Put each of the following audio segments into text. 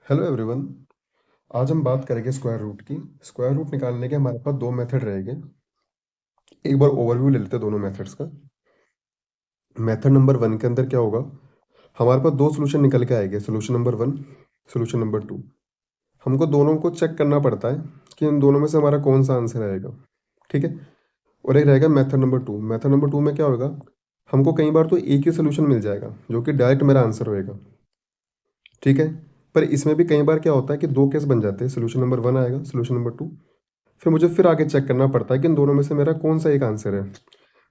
Hello everyone. आज हम बात करेंगे स्क्वायर रूट की। स्क्वायर रूट निकालने के हमारे पास दो मेथड रहेंगे। एक बार ओवरव्यू ले लेते हैं दोनों मेथड्स का। मेथड नंबर वन के अंदर क्या होगा, हमारे पास दो सोल्यूशन निकल के आएंगे। Solution number one, solution number two. हमको दोनों को चेक करना पड़ता है कि इन दोनों में से हमारा कौन सा आंसर आएगा। ठीक है। और एक रहेगा method number two. Method number two में क्या होगा, हमको कई बार तो एक ही सोल्यूशन मिल जाएगा जो कि डायरेक्ट मेरा आंसर होएगा। ठीक है। पर इसमें भी कई बार क्या होता है कि दो केस बन जाते हैं। सोल्यूशन नंबर वन आएगा, सोल्यूशन नंबर टू। फिर मुझे फिर आगे चेक करना पड़ता है कि इन दोनों में से मेरा कौन सा एक आंसर है।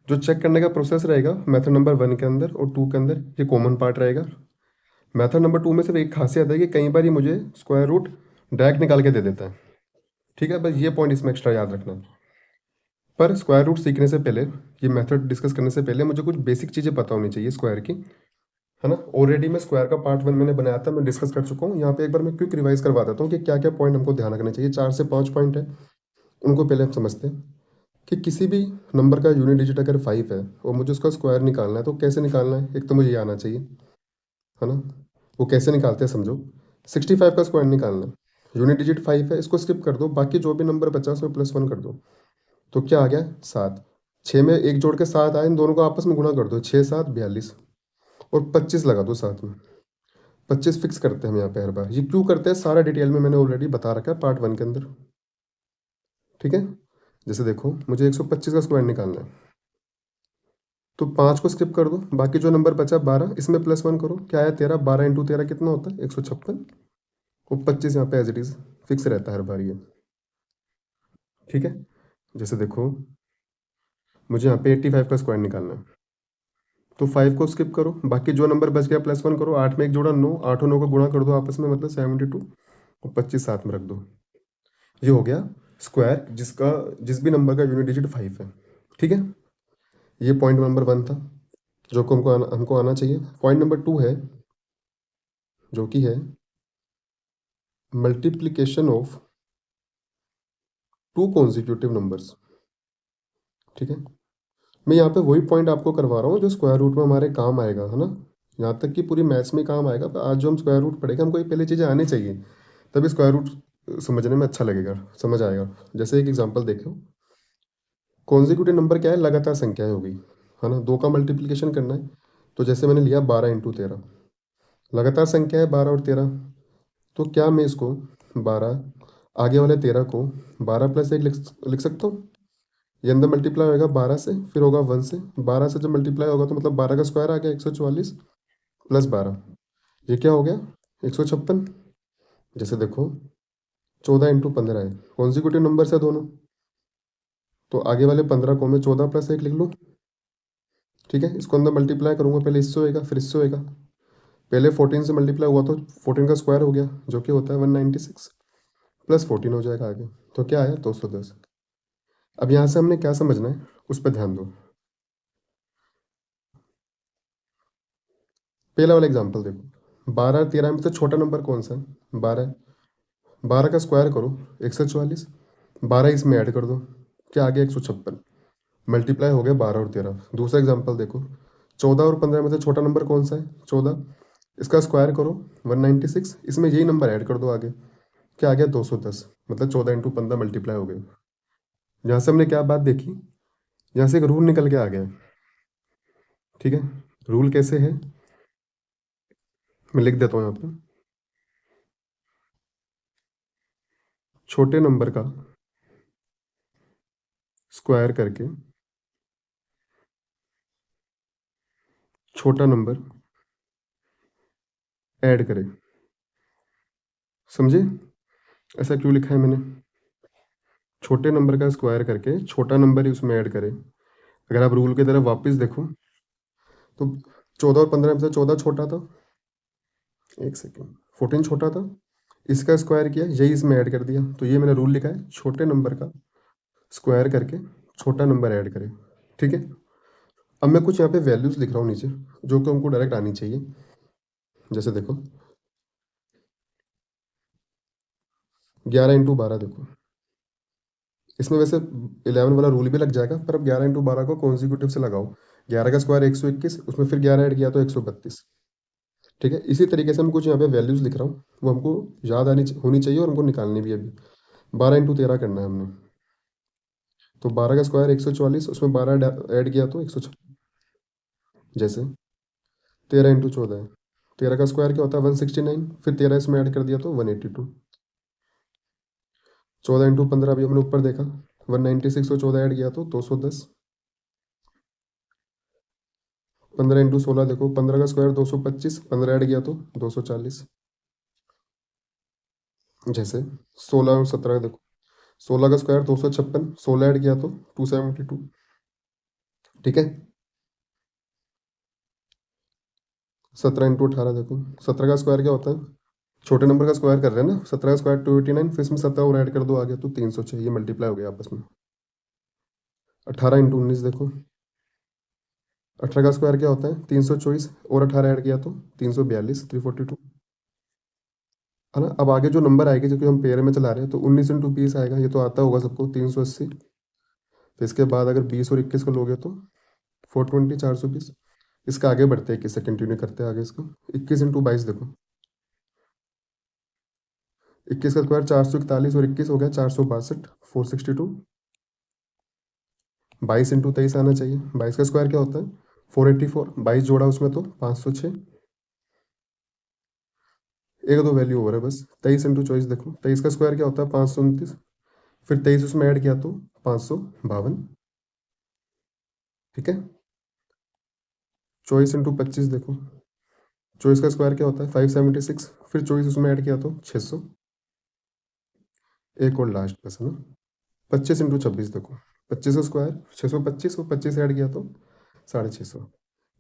जो चेक करने का प्रोसेस रहेगा मेथड नंबर वन के अंदर और टू के अंदर, ये कॉमन पार्ट रहेगा। मेथड नंबर टू में सिर्फ एक खासियत है कि कई बार ये मुझे स्क्वायर रूट डायरेक्ट निकाल के दे देता है। ठीक है, बस ये पॉइंट इसमें एक्स्ट्रा याद रखना। पर स्क्वायर रूट सीखने से पहले, ये मेथड डिस्कस करने से पहले मुझे कुछ बेसिक चीज़ें पता होनी चाहिए स्क्वायर की, है ना। ऑलरेडी मैं स्क्वायर का पार्ट वन मैंने बनाया था, मैं डिस्कस कर चुका हूँ। यहाँ पे एक बार मैं क्विक रिवाइज करवा देता हूँ कि क्या क्या पॉइंट हमको ध्यान रखना चाहिए। 4 से 5 पॉइंट है, उनको पहले हम समझते हैं। कि किसी भी नंबर का यूनिट डिजिट अगर 5 है और मुझे उसका स्क्वायर निकालना है तो कैसे निकालना है, एक तो मुझे ये आना चाहिए, है ना। वो कैसे निकालते हैं समझो। 65 का स्क्वायर निकालना है, यूनिट डिजिट 5 है, इसको स्किप कर दो, बाकी जो भी नंबर बचा उसमें +1 कर दो। तो क्या आ गया, 7। 6 में एक जोड़ के 7 आए, इन दोनों को आपस में गुणा कर दो, 6 7 42 और 25 लगा दो साथ में। 25 फिक्स करते हैं हम यहाँ पे हर बार। ये क्यों करते हैं सारा डिटेल में मैंने ऑलरेडी बता रखा है पार्ट वन के अंदर। ठीक है। जैसे देखो, मुझे 125 का स्क्वायर निकालना है, तो 5 को स्किप कर दो, बाकी जो नंबर बचा 12, इसमें +1 करो, क्या आया 13। 12 इंटू 13 कितना होता है, 156। और 25 यहाँ पे एज इट इज फिक्स रहता है हर बार ये। ठीक है। जैसे देखो, मुझे यहाँ पे 85 का स्क्वायर निकालना है, तो 5 को स्किप करो, बाकी जो नंबर बच गया +1 करो। 8 में एक जोड़ा 9, 8 और 9 को गुणा कर दो आपस में, मतलब 72। और 25 साथ में रख दो। ये हो गया स्क्वायर जिसका, जिस भी नंबर का यूनिट डिजिट 5 है। ठीक है। ये पॉइंट नंबर वन था जो को हमको आना चाहिए। पॉइंट नंबर टू है, जो कि है multiplication of two consecutive numbers. ठीक है। मैं यहाँ पे वही पॉइंट आपको करवा रहा हूँ जो स्क्वायर रूट में हमारे काम आएगा, है ना। यहाँ तक कि पूरी मैथ्स में काम आएगा, पर आज जो हम स्क्वायर रूट पढ़ेंगे हमको ये पहले चीज़ें आनी चाहिए, तभी स्क्वायर रूट समझने में अच्छा लगेगा, समझ आएगा। जैसे एक एग्जांपल देखो, कॉन्जिक्यूटिव नंबर क्या है, लगातार संख्या होगी, है ना। दो का मल्टीप्लीकेशन करना है, तो जैसे मैंने लिया 12 इंटू 13, लगातार संख्या है 12 और 13। तो क्या मैं इसको 12, आगे वाले 13 को 12 + 1 लिख सकता हूँ। ये अंदर मल्टीप्लाई होगा 12 से, फिर होगा 1 से। 12 से जब मल्टीप्लाई होगा तो मतलब 12 का स्क्वायर आ गया 144 + 12, ये क्या हो गया 156। जैसे देखो, 14 इंटू 15 है, कॉन्जिक्यूटिव नंबर है दोनों, तो आगे वाले 15 को मैं 14 + 1 लिख लूँ। ठीक है। इसको अंदर मल्टीप्लाई करूँगा, पहले इससे होएगा फिर इससे होएगा। पहले 14 से मल्टीप्लाई हुआ तो 14 का स्क्वायर हो गया, जो कि होता है 196, +14 हो जाएगा आगे। तो क्या आया 210। अब यहाँ से हमने क्या समझना है उस पर ध्यान दो। पहला वाला एग्जांपल देखो, 12 13 में से छोटा नंबर कौन सा है, 12। 12 का स्क्वायर करो 144, 12 इसमें ऐड कर दो, क्या आ गया 156। मल्टीप्लाई हो गया 12 और 13। दूसरा एग्जांपल देखो, 14 और 15 में से छोटा नंबर कौन सा है, 14। इसका स्क्वायर करो 196, इसमें यही नंबर ऐड कर दो आगे, क्या आ गया 210। मतलब 14 इंटू 15 मल्टीप्लाई हो गए। यहाँ से हमने क्या बात देखी, यहाँ से एक रूल निकल के आ गया। ठीक है। रूल कैसे है, मैं लिख देता हूँ यहाँ पे। छोटे नंबर का स्क्वायर करके छोटा नंबर ऐड करें। समझे ऐसा क्यों लिखा है मैंने, छोटे नंबर का स्क्वायर करके छोटा नंबर ही उसमें ऐड करें। अगर आप रूल की तरफ वापस देखो तो 14 और 15 में से 14 छोटा था, एक सेकेंड, 14 छोटा था, इसका स्क्वायर किया, यही इसमें ऐड कर दिया। तो ये मैंने रूल लिखा है, छोटे नंबर का स्क्वायर करके छोटा नंबर ऐड करें। ठीक है। अब मैं कुछ यहाँ पे वैल्यूज लिख रहा हूँ नीचे, जो कि हमको डायरेक्ट आनी चाहिए। जैसे देखो, 11 इंटू 12 देखो, इसमें वैसे 11 वाला रूल भी लग जाएगा, पर अब 11 इंटू 12 को कॉन्जिक्यूटिव से लगाओ। 11 का स्क्वायर 121, उसमें फिर 11 ऐड किया तो 132। ठीक है। इसी तरीके से मैं कुछ यहाँ पे वैल्यूज लिख रहा हूँ, वो हमको याद होनी चाहिए और हमको निकालनी भी है अभी। 12 × 13 करना है हमने। तो 12 का स्क्वायर 144, उसमें 12 ऐड किया तो 156। जैसे 13 × 14 है, 13 का स्क्वायर क्या होता है 169, फिर 13 इसमें ऐड कर दिया तो 182। 14 × 15 अभी हमने ऊपर देखा 196, और 14 ऐड किया तो 210। 15 × 16 देखो, 15 का स्क्वायर 225, 15 ऐड किया तो 240। जैसे 16 और 17 देखो, 16 का स्क्वायर 256, 16 ऐड किया तो 272। ठीक है। 17 × 18 देखो, 17 का स्क्वायर क्या होता है, छोटे नंबर का स्क्वायर कर रहे हैं ना, 17 का स्क्वायर 289, फिर इसमें 17 और ऐड कर दो आगे तो 306, ये मल्टीप्लाई हो गया आपस में। 18 × 19 देखो, 18 का स्क्वायर क्या होता है 324, और 18 ऐड किया तो 342, 342। है ना। अब आगे जो नंबर आएगी, जो कि हम पेयर में चला रहे हैं, तो 19 × 20 आएगा, ये तो आता होगा सबको, 380। तो इसके बाद अगर 20 और 21 को लोगे तो 420, 420। इसका आगे बढ़ते हैं, 21 से कंटिन्यू करते हैं आगे इसको। 21 × 22 देखो, 21 का स्क्वायर 441, और 21 हो गया 462, 462। 22 × 23 आना चाहिए, 22 का स्क्वायर क्या होता है 484, 22 जोड़ा उसमें तो 506। एक दो वैल्यू और है बस। 23 × 24 देखो, 23 का स्क्वायर क्या होता है 529, फिर 23 उसमें ऐड किया तो 552। ठीक है। 24 × 25 देखो, 24 का स्क्वायर क्या होता है 576, फिर 24 उसमें ऐड किया तो 600। एक और लास्ट बस, है ना। 25 × 26 देखो, 25 का स्क्वायर 625, और 25 ऐड किया तो 650।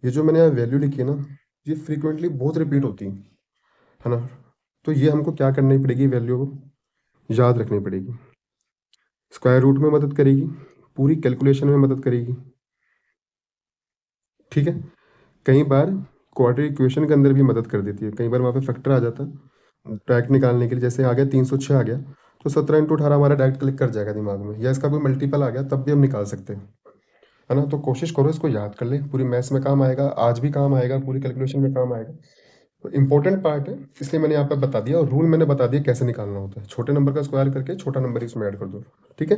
ये जो मैंने यहाँ वैल्यू लिखी है ना, ये फ्रीक्वेंटली बहुत रिपीट होती है ना। तो ये हमको क्या करनी पड़ेगी, वैल्यू को याद रखनी पड़ेगी। स्क्वायर रूट में मदद करेगी, पूरी कैलकुलेशन में मदद करेगी। ठीक है। कई बार क्वाड्रेटिक इक्वेशन के अंदर भी मदद कर देती है, कई बार वहाँ पे फैक्टर आ जाता है डायरेक्ट निकालने के लिए। जैसे आ गया 306 आ गया, तो 17 × 18 हमारा डायरेक्ट क्लिक कर जाएगा दिमाग में, या इसका कोई मल्टीपल आ गया तब भी हम निकाल सकते हैं। है ना। तो कोशिश करो इसको याद कर ले, पूरी मैथ्स में काम आएगा, आज भी काम आएगा, पूरी कैलकुलेशन में काम आएगा। तो इंपॉर्टेंट पार्ट है, इसलिए मैंने यहाँ पे बता दिया, और रूल मैंने बता दिया कैसे निकालना होता है। छोटे नंबर का स्क्वायर करके छोटा नंबर ही इसमें ऐड कर दो। ठीक है।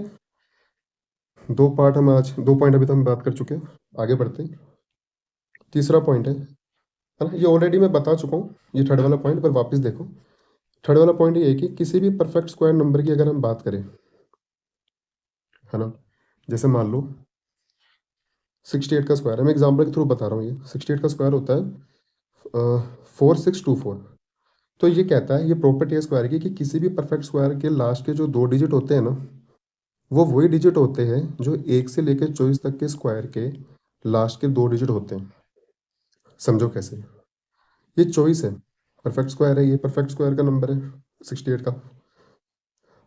दो पार्ट हम आज, 2 पॉइंट अभी तक हम बात कर चुके हैं, आगे बढ़ते हैं। तीसरा पॉइंट है ना, ये ऑलरेडी मैं बता चुका हूँ, ये थर्ड वाला पॉइंट, पर वापस देखो। थर्ड वाला पॉइंट ये है कि किसी भी परफेक्ट स्क्वायर नंबर की अगर हम बात करें, है ना, जैसे मान लो 68 का स्क्वायर है, मैं एग्जाम्पल के थ्रू बता रहा हूँ, ये 68 का स्क्वायर होता है 4624। तो ये कहता है, ये प्रॉपर्टी है स्क्वायर की, कि किसी भी परफेक्ट स्क्वायर के लास्ट के जो 2 डिजिट होते हैं ना, वो वही डिजिट होते हैं जो 1 से लेकर 24 तक के स्क्वायर के लास्ट के 2 डिजिट होते हैं। समझो कैसे। ये 24 है, परफेक्ट स्क्वायर है, ये परफेक्ट स्क्वायर का नंबर है 68 का।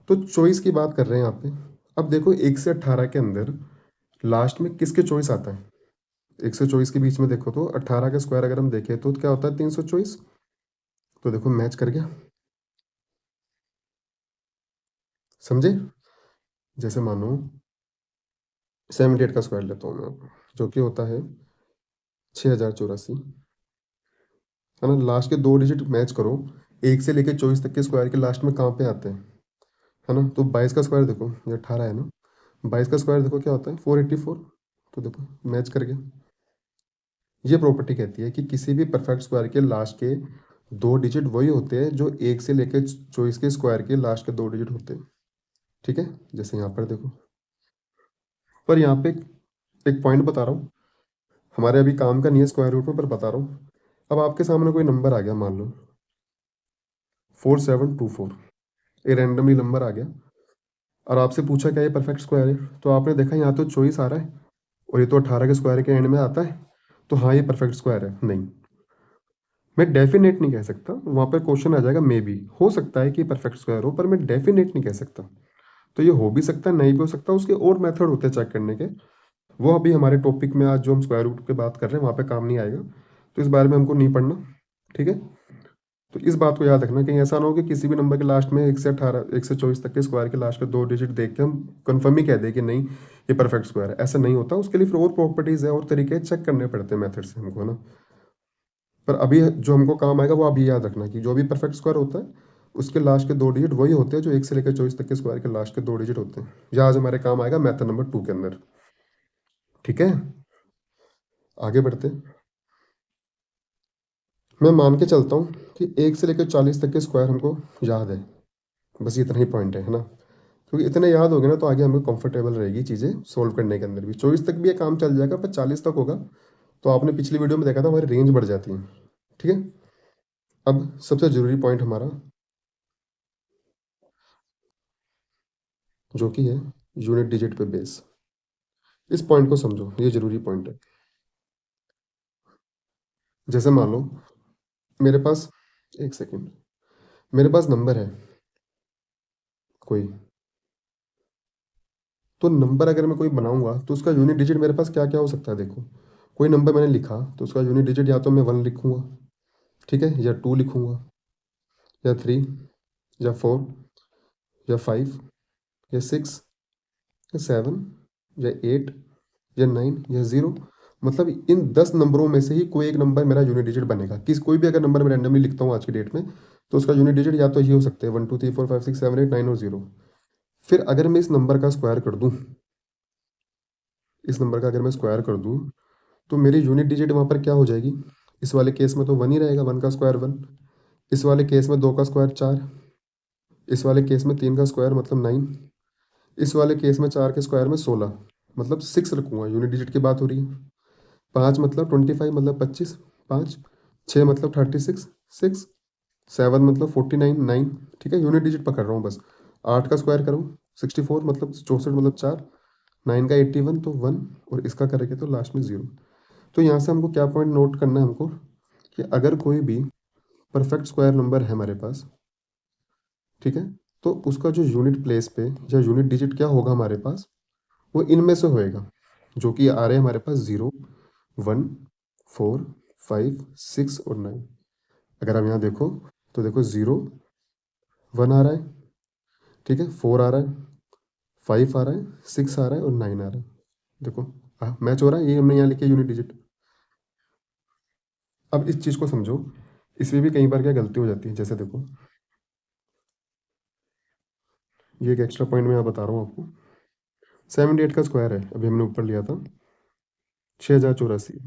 तो 24 की बात कर रहे हैं यहाँ पे। अब देखो 1 से 18 के अंदर लास्ट में किसके 24 आता है, 1 से 24 के बीच में देखो तो 18 का स्क्वायर अगर हम देखें तो क्या होता है 324। तो देखो मैच कर गया। समझे। जैसे मानो 78 का स्क्वायर लेता हूँ मैं, जो कि होता है 6084। है ना। लास्ट के 2 डिजिट मैच करो, 1 से लेके 24 तक के स्क्वायर के लास्ट में कहाँ पे आते हैं, है ना। तो 22 का स्क्वायर देखो, ये 18 है ना, 22 का स्क्वायर देखो क्या होता है 484। तो देखो मैच कर गया। ये प्रॉपर्टी कहती है कि किसी भी परफेक्ट स्क्वायर के लास्ट के 2 डिजिट वही होते हैं जो 1 से लेकर 24 के स्क्वायर के लास्ट के 2 डिजिट होते हैं। ठीक है। जैसे यहाँ पर देखो, पर यहाँ पे एक पॉइंट बता रहा हूँ, हमारे अभी काम का नहीं है स्क्वायर रूट में, पर बता रहा हूँ। अब आपके सामने कोई नंबर आ गया, मान लो 4724, ये रैंडमली नंबर आ गया, और आपसे पूछा क्या ये परफेक्ट स्क्वायर है, तो आपने देखा यहाँ तो चॉइस आ रहा है, और ये तो 18 के स्क्वायर के एंड में आता है, तो हाँ ये परफेक्ट स्क्वायर है। नहीं, मैं डेफिनेट नहीं कह सकता, वहाँ पर क्वेश्चन आ जाएगा मे बी, हो सकता है कि परफेक्ट स्क्वायर हो, पर मैं डेफिनेट नहीं कह सकता। तो ये हो भी सकता है, नहीं भी हो सकता, उसके और मेथड होते हैं चेक करने के, वो अभी हमारे टॉपिक में आज जो हम स्क्वायर रूट पे बात कर रहे हैं वहाँ पे काम नहीं आएगा, तो इस बारे में हमको नहीं पढ़ना। ठीक है। तो इस बात को याद रखना, कहीं ऐसा ना हो कि किसी भी नंबर के लास्ट में 1 से 18, 1 से 24 तक के स्क्वायर के लास्ट के 2 डिजिट देख के हम कंफर्म ही कह दें कि नहीं ये परफेक्ट स्क्वायर है। ऐसा नहीं होता, उसके लिए फिर और प्रॉपर्टीज है और तरीके चेक करने पड़ते हैं मेथड से हमको, है ना। पर अभी जो हमको काम आएगा वो अभी याद रखना कि जो भी परफेक्ट स्क्वायर होता है उसके लास्ट के 2 डिजिट वही होते हैं जो 1 से लेकर 24 तक के स्क्वायर के लास्ट के 2 डिजिट होते हैं। ये आज हमारे काम आएगा मेथड नंबर 2 के अंदर। ठीक है, आगे बढ़ते हैं। मैं मान के चलता हूँ कि 1 से लेकर 40 तक के स्क्वायर हमको याद है। बस इतना ही पॉइंट है ना? क्योंकि इतने याद हो गए ना तो आगे हमें कंफर्टेबल रहेगी चीज़ें सोल्व करने के अंदर भी। 24 तक भी ये काम चल जाएगा, पर 40 तक होगा तो आपने पिछली वीडियो में देखा था हमारी रेंज बढ़ जाती है। ठीक है, अब सबसे जरूरी पॉइंट हमारा जो कि है यूनिट डिजिट पे बेस। इस पॉइंट को समझो, ये जरूरी पॉइंट है। जैसे मान लो मेरे पास, एक सेकेंड, मेरे पास नंबर है कोई, तो नंबर अगर मैं कोई बनाऊंगा तो उसका यूनिट डिजिट मेरे पास क्या क्या हो सकता है। देखो, कोई नंबर मैंने लिखा तो उसका यूनिट डिजिट या तो मैं 1 लिखूंगा, ठीक है, या 2 लिखूंगा, या 3, या 4, या 5, या 6, या 7, या 8, या 9, या 0। मतलब इन 10 नंबरों में से ही कोई एक नंबर मेरा यूनिट डिजिट बनेगा। कोई भी अगर नंबर मैं रैंडमली लिखता हूँ आज की डेट में तो उसका यूनिट डिजिट या तो ये हो सकते हैं 1 2 3 4 5 6 7 8 9 और 0। फिर अगर मैं इस नंबर का स्क्वायर कर दूं, इस नंबर का अगर मैं स्क्वायर कर दूं तो मेरी यूनिट डिजिट वहां पर क्या हो जाएगी। इस वाले केस में तो 1 ही रहेगा, 1 का स्क्वायर 1। इस वाले केस में 2 का स्क्वायर 4। इस वाले केस में 3 का स्क्वायर मतलब 9। इस वाले केस में 4 के स्क्वायर में 16, मतलब 6 रखूंगा। यूनिट डिजिट की बात हो रही है। 5 मतलब 25 मतलब 25, 5। 6 मतलब 36, 6। 7 मतलब 49, 9। ठीक है, यूनिट डिजिट पकड़ रहा हूँ बस। 8 का स्क्वायर करूँ 64 मतलब 64 मतलब 4। 9 का 81 तो 1, और इसका करेंगे तो लास्ट में 0। तो यहाँ से हमको क्या पॉइंट नोट करना है हमको, कि अगर कोई भी परफेक्ट स्क्वायर नंबर है हमारे पास, ठीक है, तो उसका जो यूनिट प्लेस पे या यूनिट डिजिट क्या होगा हमारे पास, वो इनमें से होएगा, जो कि आ रहे हैं हमारे पास 0, 1, 4, 5, 6 और 9। अगर हम यहाँ देखो तो देखो 0, 1 आ रहा है, ठीक है, 4 आ रहा है, 5 आ रहा है, 6 आ रहा है और 9 आ रहा है। देखो मैच हो रहा है, ये हमने यहाँ लिखे यूनिट डिजिट। अब इस चीज़ को समझो, इसमें भी कई बार क्या गलती हो जाती है। जैसे देखो, ये एक एक्स्ट्रा पॉइंट मैं यहाँ बता रहा हूँ आपको। 78 का स्क्वायर है, अभी हमने ऊपर लिया था 6084।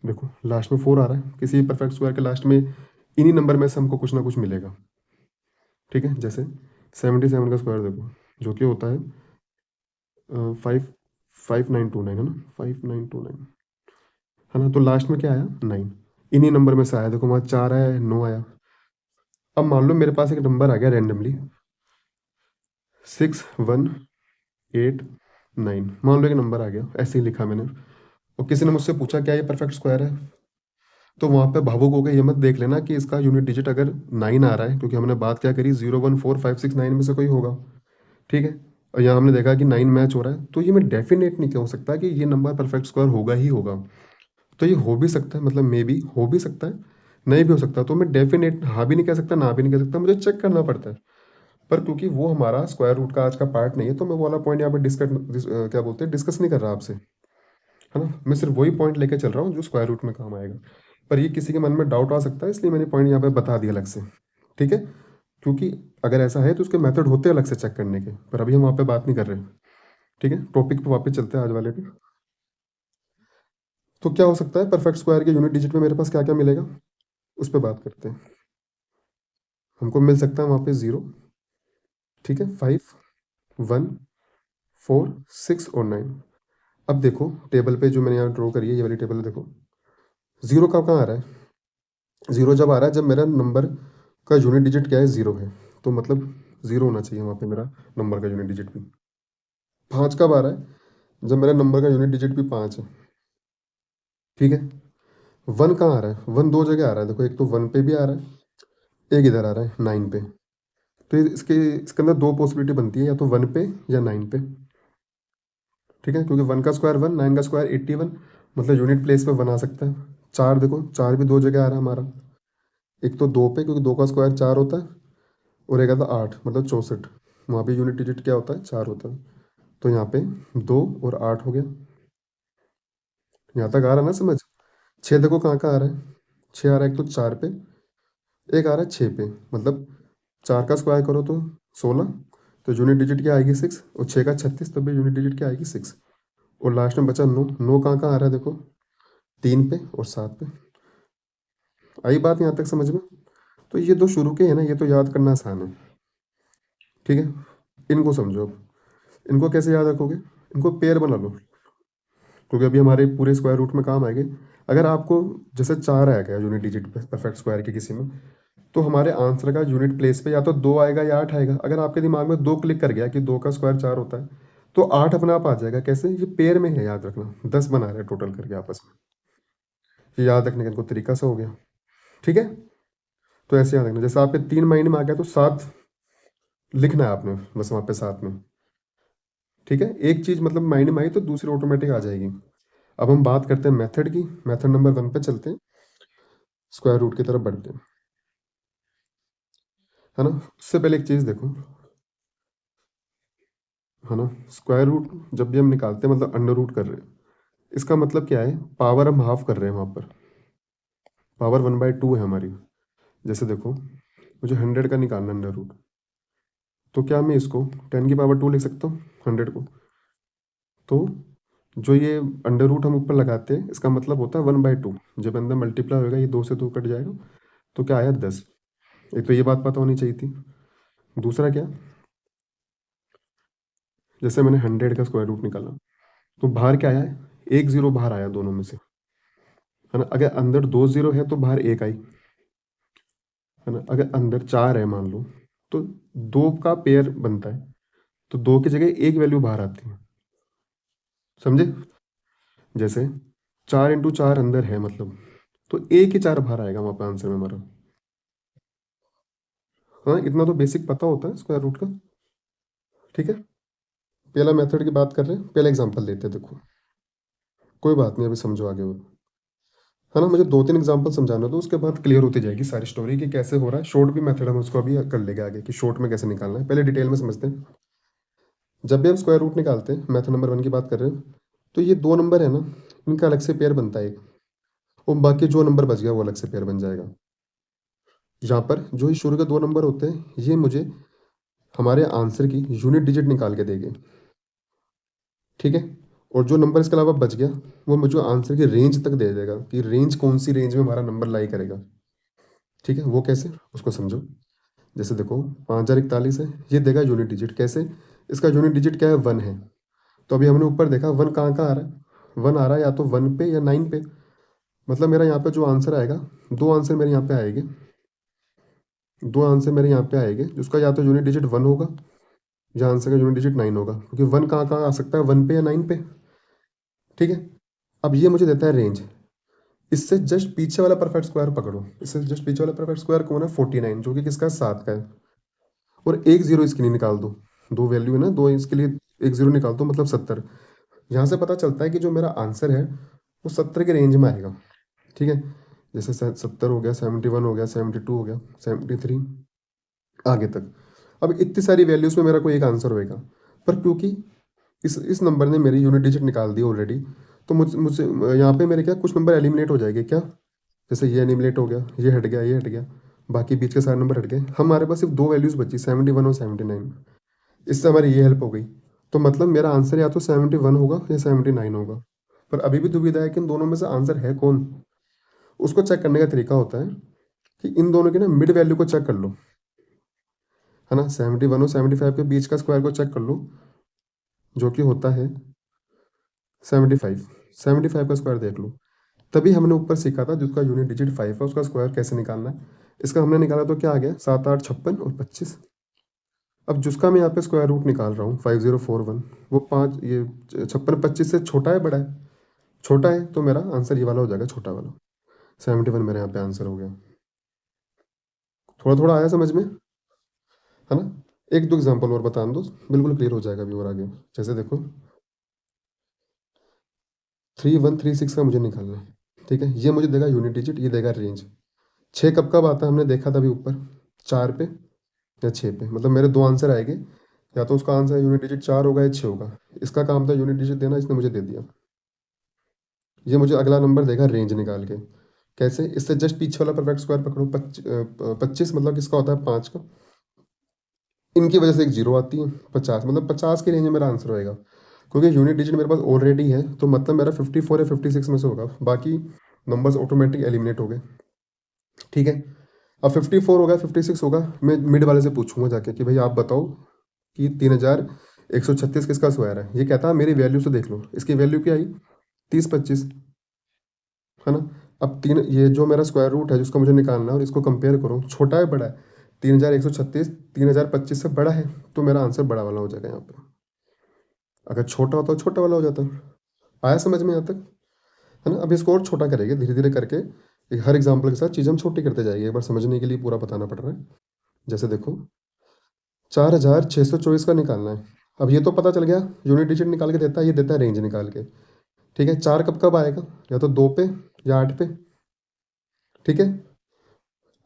देखो लास्ट में 4 आ रहा है, किसी परफेक्ट स्क्वायर के लास्ट में इन्हीं नंबर में से हमको कुछ ना कुछ मिलेगा। ठीक है, जैसे 77 का स्क्वायर देखो, जो कि होता है 5929, है ना, 5929, है ना। तो लास्ट में क्या आया, 9। इन्हीं नंबर में से आया। देखो वहाँ 4 आया, 9 आया। अब मान लो मेरे पास एक नंबर आ गया रैंडमली 6189, मान लो एक नंबर आ गया, ऐसे ही लिखा मैंने, और किसी ने मुझसे पूछा क्या ये परफेक्ट स्क्वायर है, तो वहां पे भावुक होकर ये मत देख लेना कि इसका यूनिट डिजिट अगर 9 आ रहा है, क्योंकि हमने बात क्या करी, 0 1 4 5 6 9 में से कोई होगा। ठीक है, और यहाँ हमने देखा कि 9 मैच हो रहा है, तो ये मैं डेफिनेट नहीं कह सकता कि ये नंबर परफेक्ट स्क्वायर होगा ही होगा। तो ये हो भी सकता है, मतलब मे बी हो भी सकता है, नहीं भी हो सकता। तो मैं डेफिनेट हाँ भी नहीं कह सकता, ना भी नहीं कह सकता, मुझे चेक करना पड़ता है। पर क्योंकि वो हमारा स्क्वायर रूट का आज का पार्ट नहीं है, तो मैं वो वाला पॉइंट यहाँ पे क्या बोलते हैं, डिस्कस नहीं कर रहा आपसे, है ना। मैं सिर्फ वही पॉइंट लेके चल रहा हूँ जो स्क्वायर रूट में काम आएगा। पर ये किसी के मन में डाउट आ सकता है, इसलिए मैंने पॉइंट यहाँ पे बता दिया अलग से। ठीक है, क्योंकि अगर ऐसा है तो उसके मेथड होते हैं अलग से चेक करने के, पर अभी हम वहाँ पे बात नहीं कर रहे हैं। ठीक है, टॉपिक पे वापस चलते हैं आज वाले पे। तो क्या हो सकता है परफेक्ट स्क्वायर के यूनिट डिजिट में मेरे पास क्या क्या मिलेगा, उस पर बात करते हैं। हमको मिल सकता है वहाँ पे 0, ठीक है, 5, 1, 4, 6 और 9। अब देखो टेबल पे जो मैंने यहाँ ड्रॉ करी है, ये वाली टेबल देखो, 0 कब कहाँ आ रहा है। 0 जब आ रहा है जब मेरा नंबर का यूनिट डिजिट क्या है, 0 है। तो मतलब 0 होना चाहिए वहाँ पे मेरा नंबर का यूनिट डिजिट भी। 5 कब आ रहा है, जब मेरा नंबर का यूनिट डिजिट भी 5 है। ठीक है, 1 कहाँ आ रहा है, 1 दो जगह आ रहा है। देखो एक तो 1 पे भी आ रहा है, एक इधर आ रहा है 9 पे। तो इसके अंदर दो पॉसिबिलिटी बनती है, या तो 1 पे या 9 पे। ठीक है, क्योंकि 1 का स्क्वायर 1, 9 का स्क्वायर 81, मतलब यूनिट प्लेस पे 1 आ सकता है। 4 देखो, 4 भी दो जगह आ रहा है हमारा, एक तो 2 पे क्योंकि 2 का स्क्वायर 4 होता है, और एक आता 8 मतलब 64, वहाँ पे यूनिट डिजिट क्या होता है, 4 होता है। तो यहाँ पे 2 और 8 हो गया। यहाँ तक आ रहा है ना समझ। 6 देखो कहाँ कहाँ आ रहा है, 6 आ रहा है, एक तो 4 पे, एक आ रहा है 6 पे, मतलब 4 का स्क्वायर करो तो 16, तो यूनिट डिजिट क्या आएगी 6, और 6 का 36, तब भी यूनिट डिजिट क्या आएगी 6, और लास्ट में बचा 9, 9 कहाँ कहाँ आ रहा है देखो, 3 पे और 7 पे। आई बात यहाँ तक समझ में? तो ये दो शुरू के हैं ना, ये तो याद करना आसान है। ठीक है, इनको समझो अब। इनको कैसे याद रखोगे? इनको पेयर बना लो, क्योंकि अभी हमारे पूरे स्क्वायर रूट में काम आएंगे। अगर आपको जैसे 4 आ गया यूनिट डिजिट परफेक्ट स्क्वायर के किसी में, तो हमारे आंसर का यूनिट प्लेस पे या तो 2 आएगा या 8 आएगा। अगर आपके दिमाग में 2 क्लिक कर गया कि 2 का स्क्वायर 4 होता है, तो 8 अपने आप आ जाएगा। कैसे? ये पेयर में है, याद रखना। 10 बना रहे हैं टोटल करके आपस में। ये याद रखने का इनको तरीका से हो गया। ठीक है, तो ऐसे याद रखना। जैसे आपके 3 माइंड में आ गया तो 7 लिखना है आपने बस वहाँ पे साथ में। ठीक है, एक चीज मतलब माइंड में आई तो दूसरी ऑटोमेटिक आ जाएगी। अब हम बात करते हैं मेथड की। मेथड नंबर 1 पे चलते हैं, स्क्वायर रूट की तरफ बढ़ते हैं, है ना। उससे पहले एक चीज देखो, है ना, स्क्वायर रूट जब भी हम निकालते हैं मतलब अंडर रूट कर रहे हैं, इसका मतलब क्या है? पावर हम हाफ कर रहे हैं वहां पर। पावर 1/2 है हमारी। जैसे देखो, मुझे 100 का निकालना अंडर रूट, तो क्या मैं इसको 10 की पावर 2 लिख सकता हूँ 100 को? तो जो ये अंडर रूट हम ऊपर लगाते हैं, इसका मतलब होता है 1/2। जब अंदर मल्टीप्लाई होगा, ये 2 से 2 कट जाएगा, तो क्या आया 10। एक तो ये बात पता होनी चाहिए थी। दूसरा क्या, जैसे मैंने 100 का स्क्वायर रूट निकाला, तो बाहर क्या आया है? एक जीरो बाहर आया दोनों में से, है ना। अगर अंदर 2 जीरो है तो बाहर एक आई, है ना। अगर अंदर 4 है मान लो, तो 2 का पेयर बनता है, तो 2 की जगह एक वैल्यू बाहर आती है। समझे? जैसे 4 × 4 अंदर है मतलब, तो एक ही 4 बाहर आएगा वहां पे आंसर में हमारा। हाँ, इतना तो बेसिक पता होता है स्क्वायर रूट का। ठीक है, पहला मेथड की बात कर रहे हैं, पहला एग्जांपल लेते हैं। देखो, कोई बात नहीं, अभी समझो आगे और, है ना। मुझे 2-3 एग्जांपल समझाना, तो उसके बाद क्लियर होती जाएगी सारी स्टोरी कि कैसे हो रहा है। शॉर्ट भी मेथड हम उसको अभी कर लेंगे आगे, कि शॉर्ट में कैसे निकालना है। पहले डिटेल में समझते हैं। जब भी हम स्क्वायर रूट निकालते हैं, मेथड नंबर 1 की बात कर रहे हैं, तो ये 2 नंबर है ना, इनका अलग से पेयर बनता है एक, और बाकी जो नंबर बच गया वो अलग से पेयर बन जाएगा। यहाँ पर जो ये शुरू के 2 नंबर होते हैं, ये मुझे हमारे आंसर की यूनिट डिजिट निकाल के देंगे। ठीक है, और जो नंबर इसके अलावा बच गया, वो मुझे आंसर की रेंज तक दे देगा, कि रेंज कौन सी रेंज में हमारा नंबर लाई करेगा। ठीक है, वो कैसे, उसको समझो। जैसे देखो, 5041 है, ये देगा यूनिट डिजिट। कैसे? इसका यूनिट डिजिट क्या है? 1 है। तो अभी हमने ऊपर देखा 1 कहाँ कहाँ आ रहा है? 1 आ रहा है या तो 1 पे या 9 पे। मतलब मेरा यहाँ पे जो आंसर आएगा, दो आंसर मेरे यहाँ पे आएंगे, दो आंसर मेरे यहाँ पे आएंगे, जिसका या तो यूनिट डिजिट 1 होगा, या आंसर का यूनिट डिजिट 9 होगा, क्योंकि 1 कहाँ कहाँ आ सकता है? 1 पे या 9 पे। ठीक है, अब ये मुझे देता है रेंज। इससे जस्ट पीछे वाला परफेक्ट स्क्वायर पकड़ो। इससे जस्ट पीछे वाला परफेक्ट स्क्वायर कौन है? 49, जो कि किसका? 7 का है। और एक जीरो इसके लिए निकाल दो, दो वैल्यू है ना, दो इसके लिए एक जीरो निकाल दो, मतलब 70। यहाँ से पता चलता है कि जो मेरा आंसर है वो 70 के रेंज में आएगा। ठीक है, जैसे 70 हो गया, 71 हो गया, 72 हो गया, 73, आगे तक। अब इतनी सारी वैल्यूज में मेरा कोई एक आंसर होएगा, पर क्योंकि इस नंबर ने मेरी यूनिट डिजिट निकाल दी ऑलरेडी, तो मुझे मुझे यहाँ पे मेरे क्या कुछ नंबर एलिमिनेट हो जाएंगे क्या। जैसे ये एलिमिनेट हो गया, ये हट गया, ये हट गया, बाकी बीच के सारे नंबर हट गए। हमारे पास सिर्फ दो वैल्यूज बची, 71 और 79। इससे हमारी ये हेल्प हो गई। तो मतलब मेरा आंसर या तो 71 होगा या 79 होगा। पर अभी भी दुविधा है कि इन दोनों में से आंसर है कौन। उसको चेक करने का तरीका होता है कि इन दोनों की ना मिड वैल्यू को चेक कर लो, है ना। 71 और 75 के बीच का स्क्वायर को चेक कर लो, जो कि होता है 75। 75 का स्क्वायर देख लो। तभी हमने ऊपर सीखा था जिसका यूनिट डिजिट 5 है, उसका स्क्वायर कैसे निकालना है। इसका हमने निकाला तो क्या आ गया? 7, 8, 56 और 25। अब जिसका मैं यहाँ पे स्क्वायर रूट निकाल रहा हूँ 5041, वो 5, ये 56 25 से छोटा है बड़ा है? छोटा है, तो मेरा आंसर ये वाला हो जाएगा, छोटा वाला। 71 मेरे यहाँ पे आंसर हो गया। थोड़ा थोड़ा आया समझ में, है ना। एक दो एग्जांपल और बता दो, बिल्कुल क्लियर हो जाएगा अभी और आगे। जैसे देखो, 3136 का मुझे निकालना है। ठीक है, ये मुझे देगा यूनिट डिजिट, ये देगा रेंज। 6 कब कब आता है हमने देखा था अभी ऊपर, 4 पे या 6 पे। मतलब मेरे दो आंसर आएंगे, या तो उसका आंसर यूनिट डिजिट 4 होगा या 6 होगा। इसका काम था यूनिट डिजिट देना, इसने मुझे दे दिया। ये मुझे अगला नंबर देगा रेंज निकाल के, कैसे? इससे जस्ट पीछे वाला परफेक्ट स्क्वायर पकड़ो। 25 मतलब किसका होता है? 5 का। इनकी वजह से एक जीरो आती है। 50 मतलब 50 के रेंज में मेरा आंसर होएगा, क्योंकि यूनिट डिजिट मेरे पास ऑलरेडी है, तो मतलब मेरा 54 या 56 में से होगा। बाकी नंबर्स ऑटोमेटिक एलिमिनेट हो गए। ठीक है, अब 54 होगा, 56 होगा, मैं मिड वाले से पूछूंगा जाके कि भाई आप बताओ कि 3136 किसका स्क्वायर है। ये कहता है मेरी वैल्यू से देख लो, इसकी वैल्यू क्या आई? 30-25, है ना। अब तीन, ये जो मेरा स्क्वायर रूट है जिसको मुझे निकालना है, और इसको कंपेयर करो, छोटा है बड़ा है? 3136 3025 से बड़ा है, तो मेरा आंसर बड़ा वाला हो जाएगा यहाँ पे। अगर छोटा होता तो छोटा वाला हो जाता। आया समझ में यहाँ तक? है ना। अब इसको और छोटा करेंगे धीरे धीरे करके, हर एग्जाम्पल के साथ चीज़ हम छोटी करते जाएंगे, एक बार समझने के लिए पूरा बताना पड़ रहा है। जैसे देखो, 4624 का निकालना है। अब ये तो पता चल गया, यूनिट डिजिट निकाल के देता है, ये देता है रेंज निकाल के। ठीक है, 4 कब कब आएगा? या तो 2 पे या 8 पे। ठीक है,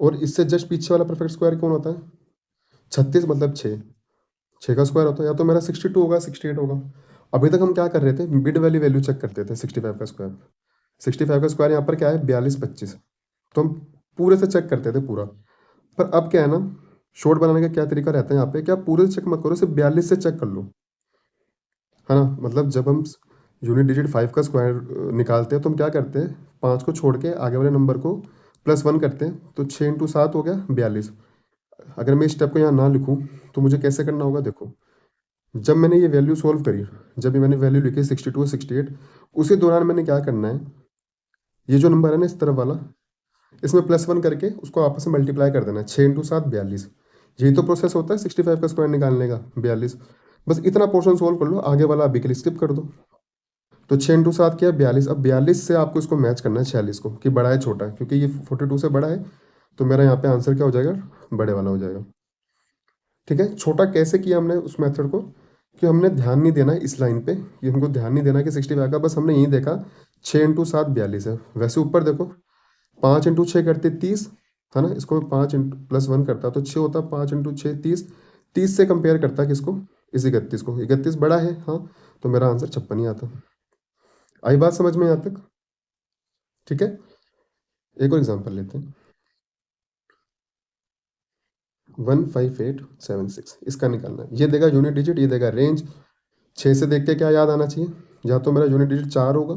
और इससे जस्ट पीछे वाला परफेक्ट स्क्वायर कौन होता है? 36 मतलब 6। 6 का स्क्वायर होता है, या तो मेरा 62 होगा, 68 होगा। अभी तक हम क्या कर रहे थे? मिड वाली वैल्यू चेक करते थे। 65 का स्क्वायर, 65 का स्क्वायर यहाँ पर क्या है? 42-25। तो हम पूरे से चेक करते थे पूरा। पर अब क्या है ना, शॉर्ट बनाने का क्या तरीका रहता है यहाँ पे, क्या पूरे से चेक मत करो, सिर्फ 42 से चेक कर लो, है ना। मतलब जब हम यूनिट डिजिट 5 का स्क्वायर निकालते हैं, तो हम क्या करते हैं? 5 को छोड़ के आगे वाले नंबर को +1 करते हैं, तो 6 × 7 हो गया 42। अगर मैं इस स्टेप को यहाँ ना लिखूँ तो मुझे कैसे करना होगा? देखो, जब मैंने ये वैल्यू सोल्व करी, जब ये मैंने वैल्यू लिखी 62 68, उसी दौरान मैंने क्या करना है, ये जो नंबर है ना इस तरफ वाला, इसमें +1 करके उसको आपस में मल्टीप्लाई कर देना है। 6 × 7 42। यही तो प्रोसेस होता है 65 का स्क्वायर निकालने का, 42। बस इतना पोर्शन सोल्व कर लो, आगे वाला अभी के लिए स्किप कर दो। तो 6 × 7 क्या है? 42। अब 42 से आपको इसको मैच करना है 46 को, कि बड़ा है छोटा है, क्योंकि ये 42 से बड़ा है, तो मेरा यहाँ पे आंसर क्या हो जाएगा? बड़े वाला हो जाएगा। ठीक है, छोटा कैसे किया हमने उस मेथड को, कि हमने ध्यान नहीं देना इस लाइन पे, कि हमको ध्यान नहीं देना कि 65 का, बस हमने यही देखा 6 × 7 42 है। वैसे ऊपर देखो, 5 × 6 करते 30, है ना। इसको 5 +1 करता तो 6 होता, 5 × 6 30। 30 से कंपेयर करता किसको? इस 31 को। 31 बड़ा है, हाँ, तो मेरा आंसर 56 ही आता। आई बात समझ में यहाँ तक? ठीक है, एक और एग्जांपल लेते हैं। 15876 इसका निकालना है। ये देगा यूनिट डिजिट, ये देगा रेंज। 6 से देख के क्या याद आना चाहिए? या तो मेरा यूनिट डिजिट 4 होगा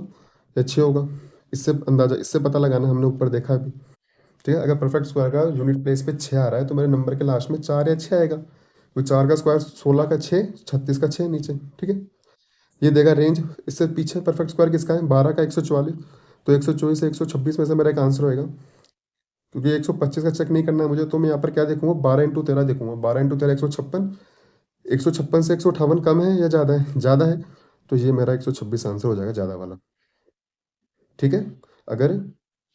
या 6 होगा। इससे अंदाजा, इससे पता लगाना, हमने ऊपर देखा अभी। ठीक है, अगर परफेक्ट स्क्वायर का यूनिट प्लेस पे 6 आ रहा है, तो मेरे नंबर के लास्ट में 4 या 6 आएगा। तो 4 का स्क्वायर 16 का 6, 36 का 6 नीचे। ठीक है, ये देगा रेंज। इससे पीछे परफेक्ट स्क्वायर किसका है? 12 का 144। तो 124 से 126 में से मेरा एक आंसर होएगा। क्योंकि 125 का चेक नहीं करना है मुझे, तो मैं यहाँ पर क्या देखूंगा? 12 × 13 देखूंगा। 12 × 13 156। 156 से 158 कम है या ज़्यादा है? ज़्यादा है, तो ये मेरा 126 आंसर हो जाएगा, ज़्यादा वाला। ठीक है, अगर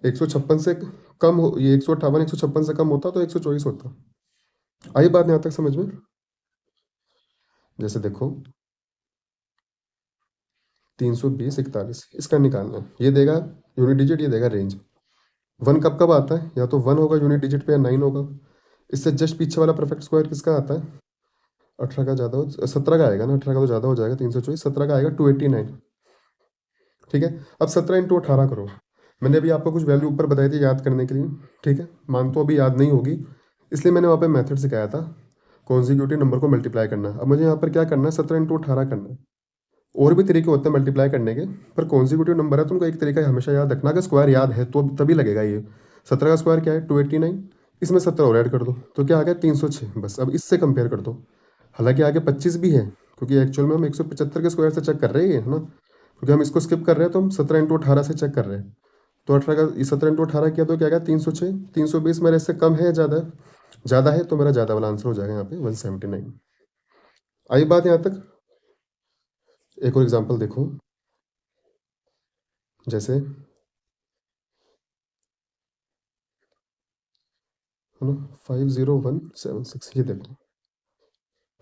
156 से कम हो, ये 158 156 से कम होता तो 124 होता। आई बात यहाँ तक समझ में? जैसे देखो, 320 41 इसका निकालना है। ये देगा यूनिट डिजिट, ये देगा रेंज। 1 कब कब आता है? या तो 1 होगा यूनिट डिजिट पे, या 9 होगा। इससे जस्ट पीछे वाला परफेक्ट स्क्वायर किसका आता है? 18 का ज़्यादा हो, 17 का आएगा ना। 18 का तो ज़्यादा हो जाएगा, 324। 17 का आएगा 289। ठीक है, अब 17 × 18 करो। मैंने अभी आपको कुछ वैल्यू ऊपर बताई थी याद करने के लिए। ठीक है, मान तो अभी याद नहीं होगी, इसलिए मैंने वहाँ पे मेथड सिखाया था, कॉन्जिक्यूटिव नंबर को मल्टीप्लाई करना। अब मुझे यहाँ पर क्या करना है? 17 × 18 करना है। और भी तरीके होते हैं मल्टीप्लाई करने के, पर कॉन्जिक्यूटिव नंबर है तो उनको एक तरीका हमेशा याद रखना, कि स्क्वायर याद है तो तभी लगेगा ये। 17 का स्क्वायर क्या है? 289। इसमें 17 और ऐड कर दो, तो क्या आ गया? 306। बस अब इससे कंपेयर कर दो। हालांकि आगे 25 भी है, क्योंकि एक्चुअल में हम 175 के स्क्वायर से चेक कर रहे हैं, है ना। क्योंकि हम इसको स्किप कर रहे हैं, तो हम 17 × 18 से चेक कर रहे हैं। तो 18 का 17 × 18 किया तो क्या गया? 306। 320 मेरे इससे कम है या ज़्यादा है? ज़्यादा है, तो मेरा ज़्यादा वाला आंसर हो जाएगा यहाँ पे 179। आई बात यहाँ तक? एक और एग्जांपल देखो, जैसे, है ना, 50176, ये देखो।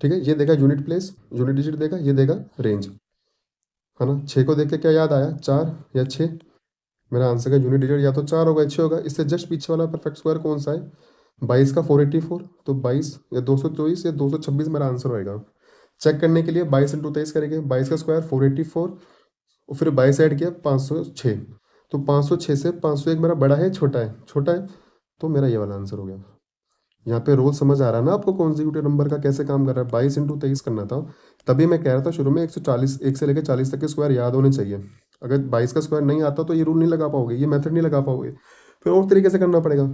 ठीक है, ये देगा यूनिट प्लेस, यूनिट डिजिट देगा, ये देगा रेंज, है ना। 6 को देख के क्या याद आया? 4 या 6? मेरा आंसर का यूनिट डिजिट या तो 4 होगा या 6 होगा। इससे जस्ट पीछे वाला परफेक्ट स्क्वायर कौन सा है? 22 का 484, तो 22 या 224 या 226 मेरा आंसर होएगा। चेक करने के लिए 22 × 23 करेंगे। 22 का स्क्वायर 484, और फिर 22 ऐड किया 506। तो 506 से 501 मेरा बड़ा है छोटा है? छोटा है, तो मेरा ये वाला आंसर हो गया। यहाँ पे रोल समझ आ रहा है ना आपको, कॉन्जिक्यूटिव नंबर का कैसे काम कर रहा है? 22 × 23 करना था। तभी मैं कह रहा था शुरू में 140, 1 से लेकर 40 तक के स्क्वायर याद होने चाहिए। अगर 22 का स्क्वायर नहीं आता तो ये रूल नहीं लगा पाओगे, ये मेथड नहीं लगा पाओगे, फिर और तरीके से करना पड़ेगा।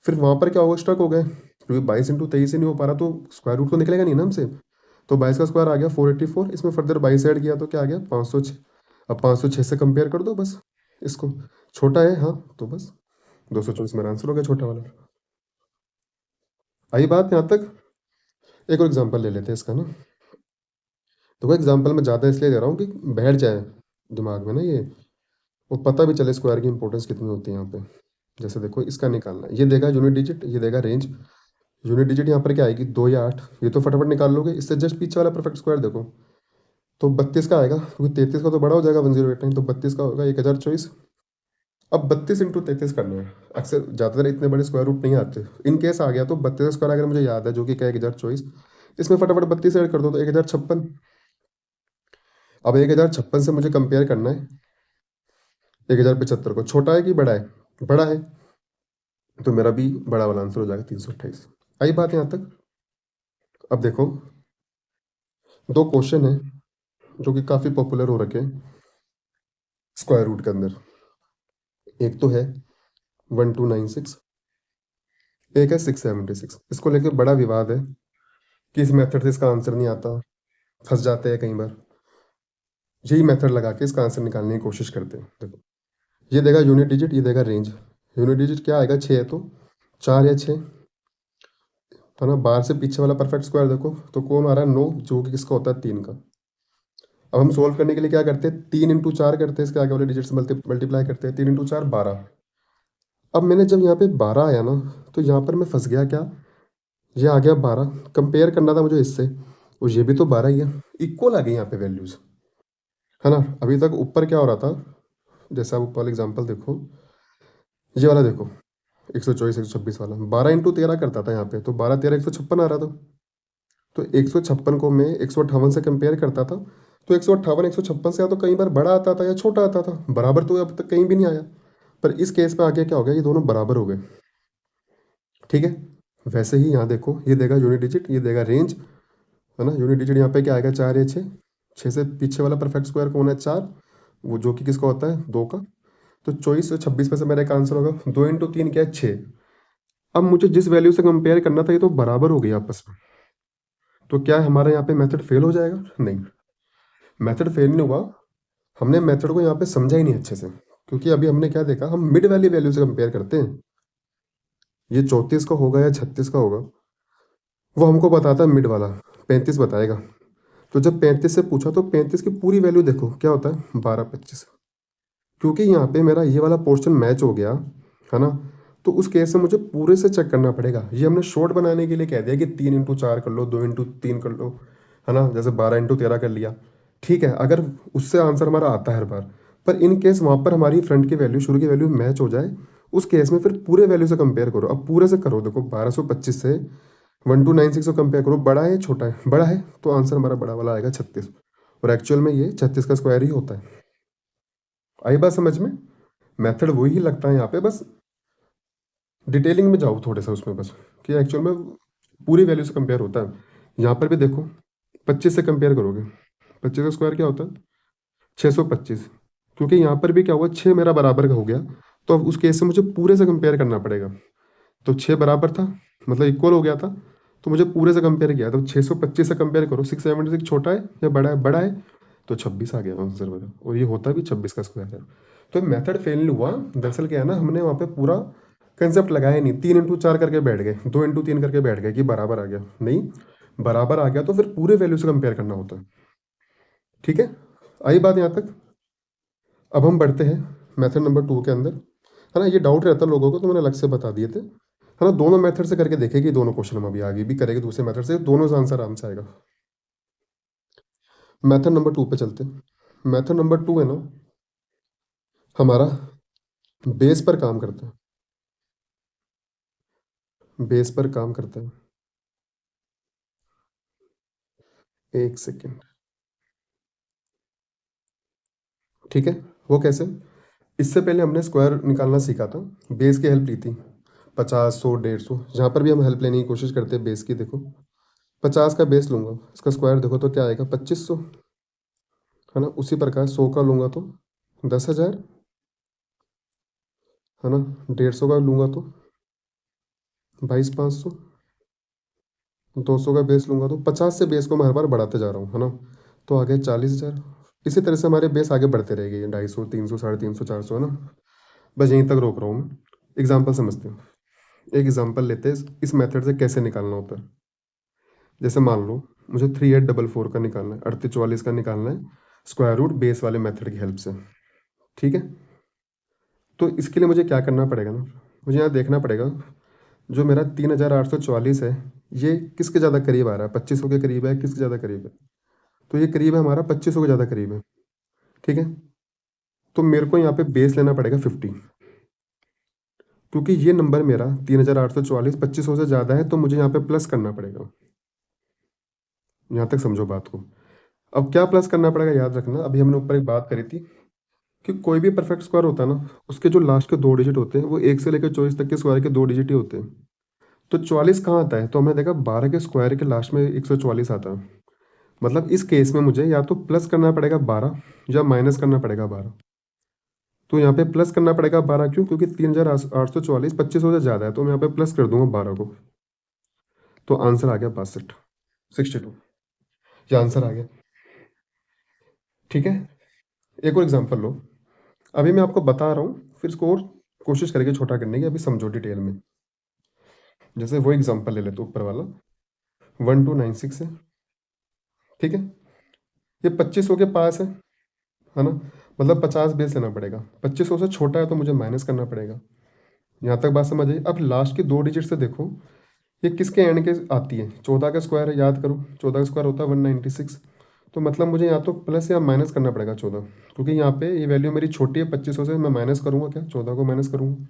फिर वहां पर क्या होगा, स्ट्रक हो गए, क्योंकि 22 × 23 ही नहीं हो पा रहा तो स्क्वायर रूट तो निकलेगा नहीं ना हमसे। तो 22 का स्क्वायर आ गया 484, इसमें फर्दर 22 ऐड किया तो क्या आ गया 506। अब 506 से कंपेयर कर दो बस इसको, छोटा है हाँ, तो बस 224 मेरा आंसर हो गया, छोटा वाला। आई बात यहाँ तक? एक और एग्जांपल ले लेते हैं इसका ना। देखो एग्जांपल मैं ज़्यादा इसलिए दे रहा हूँ कि बैठ जाए दिमाग में ना ये, और पता भी चले स्क्वायर की इंपॉर्टेंस कितनी होती है यहाँ पे। जैसे देखो इसका निकालना है, ये देगा यूनिट डिजिट, ये देगा रेंज। यूनिट डिजिट यहाँ पर क्या आएगी 2 या 8, ये तो फटाफट निकाल लोगे। इससे जस्ट पीछे वाला परफेक्ट स्क्वायर देखो, तो 32 का आएगा, क्योंकि 33 का तो बड़ा हो जाएगा 1089, तो 32 का होगा 1024। अब 32 × 33 करना है। अक्सर ज़्यादातर इतने बड़े स्क्वायर रूट नहीं आते, इन केस आ गया तो 32 स्क्वायर अगर मुझे याद है जो कि क्या 1024, इसमें फटाफट 32 ऐड कर दो तो 1056। अब 1056 से मुझे कंपेयर करना है 1075 को, छोटा है कि बड़ा है? बड़ा है, तो मेरा भी बड़ा वाला आंसर हो जाएगा 328। आई बात यहाँ तक? अब देखो दो क्वेश्चन है जो कि काफी पॉपुलर हो रखे हैं स्क्वायर रूट के अंदर। एक तो है 1296, एक है 676। इसको लेके बड़ा विवाद है कि इस मेथड से इसका आंसर नहीं आता, फंस जाते हैं कई बार। यही मेथड लगा के इसका आंसर निकालने की कोशिश करते हैं। देखो ये देगा यूनिट डिजिट, ये देगा रेंज। यूनिट डिजिट क्या आएगा 6 है, तो 4 या 6 है ना। 12 से पीछे वाला परफेक्ट स्क्वायर देखो तो कौन आ रहा है 9, जो कि किसका होता है 3 का। अब हम सोल्व करने के लिए क्या करते हैं, 3 × 4 करते हैं, इसके आगे वाले डिजिट से मल्टीप्लाई करते हैं। 3 × 4 12। अब मैंने जब यहाँ पे 12 आया ना, तो यहाँ पर मैं फंस गया क्या, ये आ गया 12, कंपेयर करना था मुझे इससे, और ये भी तो 12 ही है, इक्वल आ गई यहाँ पे वैल्यूज, है ना। अभी तक ऊपर क्या हो रहा था, जैसे आप ऊपर वाला एग्जाम्पल देखो, ये वाला देखो 124 126 वाला 12 × 13 करता था यहाँ पे, तो 12 13 156 आ रहा था। तो 156 को मैं 158 से कंपेयर करता था, तो 158 156 से या तो कई बार बड़ा आता था या छोटा आता था, बराबर तो अब तक कहीं भी नहीं आया। पर इस केस में आगे क्या हो गया, ये दोनों बराबर हो गए, ठीक है। वैसे ही यहाँ देखो, ये देगा यूनिट डिजिट, ये देगा रेंज, है ना। यूनिट डिजिट यहाँ पे क्या आएगा 4 या 6, 6 से पीछे वाला परफेक्ट स्क्वायर कौन है 4, वो जो कि किसका होता है 2 का। तो 24 और 26 में से मेरा एक आंसर होगा, 2 × 3 क्या है 6। अब मुझे जिस वैल्यू से कंपेयर करना था ये तो बराबर हो गई आपस में, तो क्या हमारा यहाँ पे मेथड फेल हो जाएगा? नहीं, मेथड फेल नहीं हुआ, हमने मेथड को यहाँ पे समझा ही नहीं अच्छे से। क्योंकि अभी हमने क्या देखा, हम मिड वाली वैल्यू से कंपेयर करते हैं, ये 34 का होगा या 36 का होगा, वो हमको बताता है मिड वाला 35 बताएगा। तो जब 35 से पूछा तो 35 की पूरी वैल्यू देखो क्या होता है 12 25। क्योंकि यहाँ पे मेरा ये वाला पोर्शन मैच हो गया, है ना, तो उस केस में मुझे पूरे से चेक करना पड़ेगा। ये हमने शॉर्ट बनाने के लिए कह दिया कि 3 × 4 कर लो, 2 × 3 कर लो, है ना, जैसे 12 × 13 कर लिया, ठीक है, अगर उससे आंसर हमारा आता है हर बार। पर इन केस वहाँ पर हमारी फ्रंट की वैल्यू शुरू की वैल्यू मैच हो जाए, उस केस में फिर पूरे वैल्यू से कंपेयर करो। अब पूरे से करो, देखो 1225 से 1296 को कंपेयर करो, बड़ा है छोटा है, बड़ा है, तो आंसर हमारा बड़ा वाला आएगा 36, और एक्चुअल में ये 36 का स्क्वायर ही होता है। आई बात समझ में? मेथड वही लगता है यहाँ पे, बस डिटेलिंग में जाओ थोड़े सा उसमें, बस कि एक्चुअल में पूरी वैल्यू से कंपेयर होता है। यहाँ पर भी देखो 25 से कंपेयर करोगे, 25 का स्क्वायर क्या होता है 625। क्योंकि यहाँ पर भी क्या हुआ 6 मेरा बराबर का हो गया, तो अब उस केस से मुझे पूरे से कंपेयर करना पड़ेगा। तो 6 बराबर था, मतलब इक्वल हो गया था, तो मुझे पूरे से कंपेयर किया, तो 625 से कंपेयर करो, 676 छोटा है या बड़ा है? बड़ा है, तो 26 आ गया आंसर मेरा, और ये होता भी 26 का स्क्वायर है। तो मेथड फेल नहीं हुआ, दरअसल क्या है ना, हमने वहाँ पे पूरा कंसेप्ट लगाया नहीं, 3 × 4 करके बैठ गए, 2 × 3 करके बैठ गए कि बराबर आ गया। नहीं, बराबर आ गया तो फिर पूरे वैल्यू से कंपेयर करना होता है, ठीक है। आई बात यहाँ तक? अब हम बढ़ते हैं मेथड नंबर 2 के अंदर, है ना। ये डाउट रहता है लोगों को, तो मैंने अलग से बता दिए थे, है ना। दोनों मेथड से करके देखेगी, दोनों क्वेश्चन हम अभी आगे भी करेंगे दूसरे मेथड से, दोनों से आंसर आराम से आएगा। मेथड नंबर 2 पे चलते हैं। मेथड नंबर 2 है ना हमारा, बेस पर काम करता है, बेस पर काम करता है। एक सेकेंड, ठीक है। वो कैसे, इससे पहले हमने स्क्वायर निकालना सीखा था, बेस की हेल्प ली थी, 50, 100, 150। जहाँ पर भी हम हेल्प लेने की कोशिश करते हैं बेस की, देखो 50 का बेस लूँगा, इसका स्क्वायर देखो तो क्या आएगा, 2500, है ना। उसी प्रकार 100 का लूँगा तो 10,000, है ना। 150 का लूँगा तो 22,500, 200 का बेस लूँगा तो 50 से बेस को मैं हर बार बढ़ाते जा रहा हूँ, है ना। तो आ गया 40,000। इसी तरह से हमारे बेस आगे बढ़ते रहेंगे, 250, 300, 350, 400, है ना। बस यहीं तक रोक रहा हूँ मैं। एग्जाम्पल समझते हैं। एक एग्जाम्पल लेते हैं इस मेथड से कैसे निकालना होता है। जैसे मान लो मुझे 3844 का निकालना है, 3844 का निकालना है स्क्वायर रूट बेस वाले मेथड की हेल्प से, ठीक है। तो इसके लिए मुझे क्या करना पड़ेगा ना, मुझे यहाँ देखना पड़ेगा जो मेरा 3844 है, ये किसके ज़्यादा करीब आ रहा है, 2500 के करीब है, किसके ज़्यादा करीब है। तो ये करीब है हमारा 2500 के ज़्यादा करीब है, ठीक है। तो मेरे को यहाँ पे बेस लेना पड़ेगा 50, क्योंकि ये नंबर मेरा 3844 2500 से ज़्यादा है, तो मुझे यहाँ पे प्लस करना पड़ेगा। यहाँ तक समझो बात को। अब क्या प्लस करना पड़ेगा याद रखना, अभी हमने ऊपर एक बात करी थी कि कोई भी परफेक्ट स्क्वायर होता है ना, उसके जो लास्ट के 2 डिजिट होते हैं वो 1 से लेकर 24 तक के स्क्वायर के 2 डिजिट ही होते हैं। तो 44 कहाँ आता है, तो हमने देखा 12 के स्क्वायर के लास्ट में 144 आता है। मतलब इस केस में मुझे या तो प्लस करना पड़ेगा 12 या माइनस करना पड़ेगा 12। तो यहाँ पे प्लस करना पड़ेगा 12, क्यों, क्योंकि 3844 2500 से ज़्यादा है, तो मैं यहाँ पे प्लस कर दूंगा 12 को। तो आंसर आ गया 62, 62। ये आंसर आ गया, ठीक है। एक और एग्जांपल लो, अभी मैं आपको बता रहा हूँ, फिर इसको और कोशिश करेंगे छोटा करने की, अभी समझो डिटेल में। जैसे वो एग्जांपल ले लेते ऊपर वाला, 1296 है, ठीक है। ये 2500 के पास है ना। मतलब 50 बेस लेना पड़ेगा, 2500 से छोटा है तो मुझे माइनस करना पड़ेगा। यहाँ तक बात समझ आई। अब लास्ट के 2 डिजिट से देखो ये किसके एंड के आती है, 14 का स्क्वायर है, याद करो 14 का स्क्वायर होता है 196। तो मतलब मुझे या तो प्लस या माइनस करना पड़ेगा 14, क्योंकि यहाँ पे ये वैल्यू मेरी छोटी है 2500 से, मैं माइनस करूँगा क्या, 14 को माइनस करूँगा,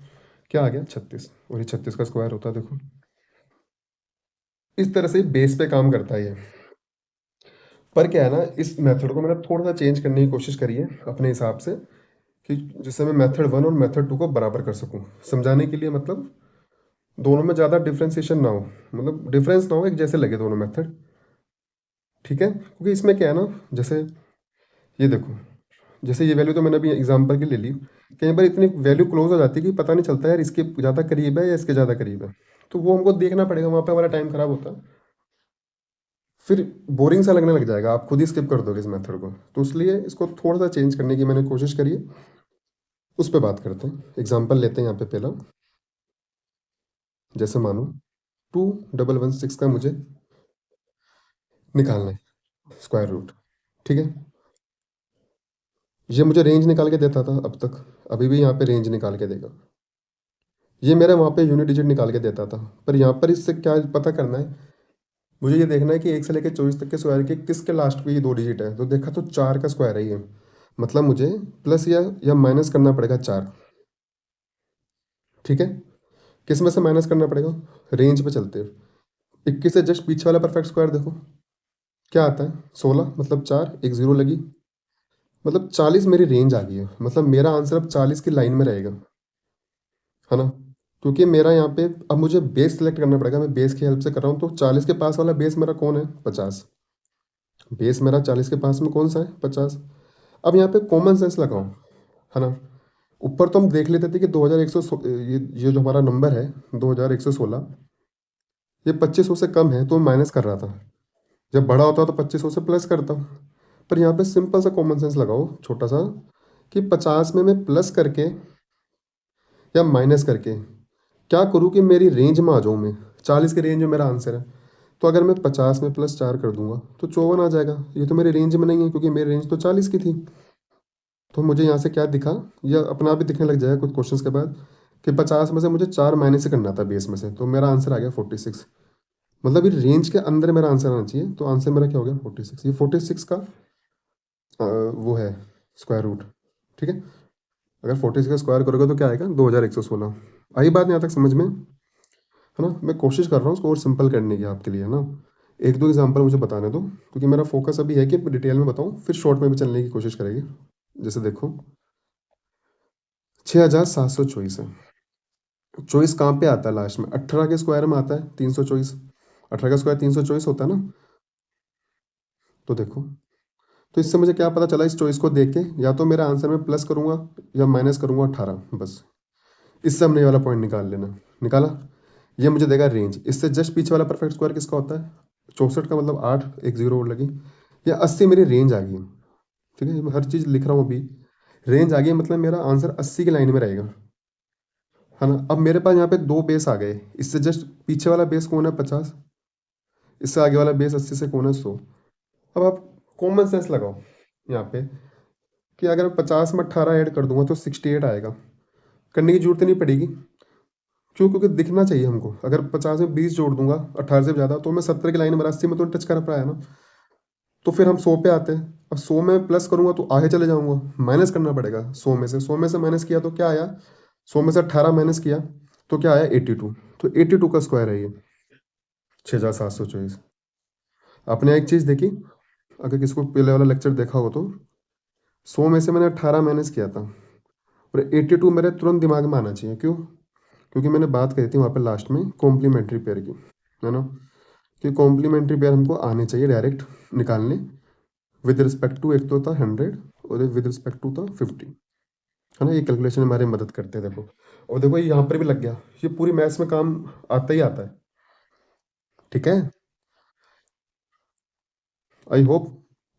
क्या आ गया 36, और ये 36 का स्क्वायर होता है, देखो। इस तरह से बेस पे काम करता है ये। पर क्या है ना, इस मेथड को मैंने थोड़ा सा चेंज करने की कोशिश करी है अपने हिसाब से, कि जिससे मैं मेथड 1 और मेथड 2 को बराबर कर सकूं, समझाने के लिए, मतलब दोनों में ज़्यादा डिफ्रेंसिएशन ना हो, मतलब डिफरेंस ना हो, एक जैसे लगे दोनों मेथड, ठीक है। क्योंकि इसमें क्या है ना, जैसे ये देखो, जैसे ये वैल्यू तो मैंने अभी एग्जांपल के लिए ली, कई बार इतनी वैल्यू क्लोज हो जाती है कि पता नहीं चलता है यार इसके ज़्यादा करीब है या इसके ज़्यादा करीब है। तो वो हमको देखना पड़ेगा, वहाँ पे हमारा टाइम खराब होता है, फिर बोरिंग सा लगने लग जाएगा, आप खुद ही स्किप कर दोगे इस मेथड को। तो इसलिए इसको थोड़ा सा चेंज करने की मैंने कोशिश करी है, उस पर बात करते हैं। एग्जाम्पल लेते हैं यहाँ पे पहला, जैसे मानो 2116 का मुझे निकालना है स्क्वायर रूट, ठीक है। ये मुझे रेंज निकाल के देता था अब तक, अभी भी यहाँ पे रेंज निकाल के देगा। ये मेरा वहाँ पे यूनिट डिजिट निकाल के देता था, पर यहाँ पर इससे क्या पता करना है, मुझे ये देखना है कि 1 से लेकर 24 तक के स्क्वायर के किसके लास्ट पे ये 2 डिजिट है। तो देखा तो 4 का स्क्वायर है ये, मतलब मुझे प्लस या माइनस करना पड़ेगा 4, ठीक है। किस में से माइनस करना पड़ेगा, रेंज पे चलते हैं। 21 से जस्ट पीछे वाला परफेक्ट स्क्वायर देखो क्या आता है, 16, मतलब 4, एक जीरो लगी, मतलब 40 मेरी रेंज आ गई है। मतलब मेरा आंसर अब 40 की लाइन में रहेगा, है ना। क्योंकि मेरा यहाँ पे अब मुझे बेस सेलेक्ट करना पड़ेगा, मैं बेस की हेल्प से कर रहा हूँ। तो 40 के पास वाला बेस मेरा कौन है, 50। बेस मेरा 40 के पास में कौन सा है, 50। अब यहाँ पे कॉमन सेंस लगाओ, है ना। ऊपर तो हम देख लेते थे कि 2100, ये जो हमारा नंबर है 2116, ये 2500 से कम है तो माइनस कर रहा था। जब बड़ा होता तो 2500 से प्लस करता। पर यहाँ पे सिंपल सा कॉमन सेंस लगाओ छोटा सा, कि 50 में मैं प्लस करके या माइनस करके क्या करूँ कि मेरी रेंज में आ जाऊँ मैं, 40 के रेंज में मेरा आंसर है। तो अगर मैं 50 में प्लस 4 कर दूंगा तो 54 आ जाएगा। ये तो मेरी रेंज में नहीं है, क्योंकि मेरी रेंज तो 40 की थी। तो मुझे यहाँ से क्या दिखा, यह अपना आप ही दिखने लग जाएगा कुछ क्वेश्चंस के बाद, कि 50 में से मुझे 4 माइनस ही करना था बेस में से, तो मेरा आंसर आ गया 46। मतलब ये रेंज के अंदर मेरा आंसर आना चाहिए, तो आंसर मेरा क्या हो गया 46। ये 46 का वो है स्क्वायर रूट, ठीक है। अगर 46 का स्क्वायर करोगे तो क्या आएगा, 2116। आई बात यहाँ तक समझ में, है ना। मैं कोशिश कर रहा हूँ उसको और सिंपल करने की आपके लिए, है ना। एक दो एग्जांपल मुझे बताने दो, क्योंकि मेरा फोकस अभी है कि डिटेल में बताऊँ, फिर शॉर्ट में भी चलने की कोशिश करेंगे। जैसे देखो 6724 है। 24 कहाँ पे आता है लास्ट में? 18 के स्क्वायर में आता है 324। 18 का स्क्वायर 324 होता है ना। तो देखो, तो इससे मुझे क्या पता चला इस चॉइस को देख के, या तो मेरा आंसर में प्लस करूंगा या माइनस करूंगा 18, बस। इससे हमने ये वाला पॉइंट निकाल लेना। निकाला। ये मुझे देगा रेंज। इससे जस्ट पीछे वाला परफेक्ट स्क्वायर किसका होता है? 64 का मतलब 8, एक जीरो और लगी, या 80 मेरी रेंज आ गई। ठीक है, मैं हर चीज़ लिख रहा हूँ अभी। रेंज आ गई मतलब मेरा आंसर 80 की लाइन में रहेगा, है ना। अब मेरे पास यहाँ पे दो बेस आ गए। इससे जस्ट पीछे वाला बेस कौन है? 50। इससे आगे वाला बेस 80 से कौन है? 100। अब आप कॉमन सेंस लगाओ यहाँ पे, कि अगर 50 में 18 ऐड कर दूंगा तो 68 आएगा। करने की जरूरत नहीं पड़ेगी। क्यों? क्योंकि दिखना चाहिए हमको। अगर 50 में 20 जोड़ दूंगा 18 से ज़्यादा, तो मैं 70 की लाइन में 80 में तो टच कर पाया ना। तो फिर हम 100 पे आते हैं। अब 100 में प्लस करूंगा तो आगे चले जाऊंगा, माइनस करना पड़ेगा। 100 में से माइनस किया तो क्या आया? 100 में से 18 माइनस किया तो क्या आया? 82। तो 82 का स्क्वायर है ये, 6724। आपने एक चीज़ देखी, अगर किसको पहले वाला लेक्चर देखा हो तो, 100 में से मैंने 18 माइनस किया था, और 82 मेरे तुरंत दिमाग में आना चाहिए। क्यों? क्योंकि मैंने बात करी थी वहाँ पे लास्ट में कॉम्प्लीमेंट्री पेयर की, है ना। कि कॉम्प्लीमेंट्री पेयर हमको आने चाहिए डायरेक्ट निकालने, विद रिस्पेक्ट टू, एक तो था 100 और विद रिस्पेक्ट टू था 50, है ना। ये कैलकुलेशन हमारी मदद करते हैं, देखो। और देखो ये यहाँ पर भी लग गया। ये पूरी मैथ्स में काम आता ही आता है। ठीक है। आई होप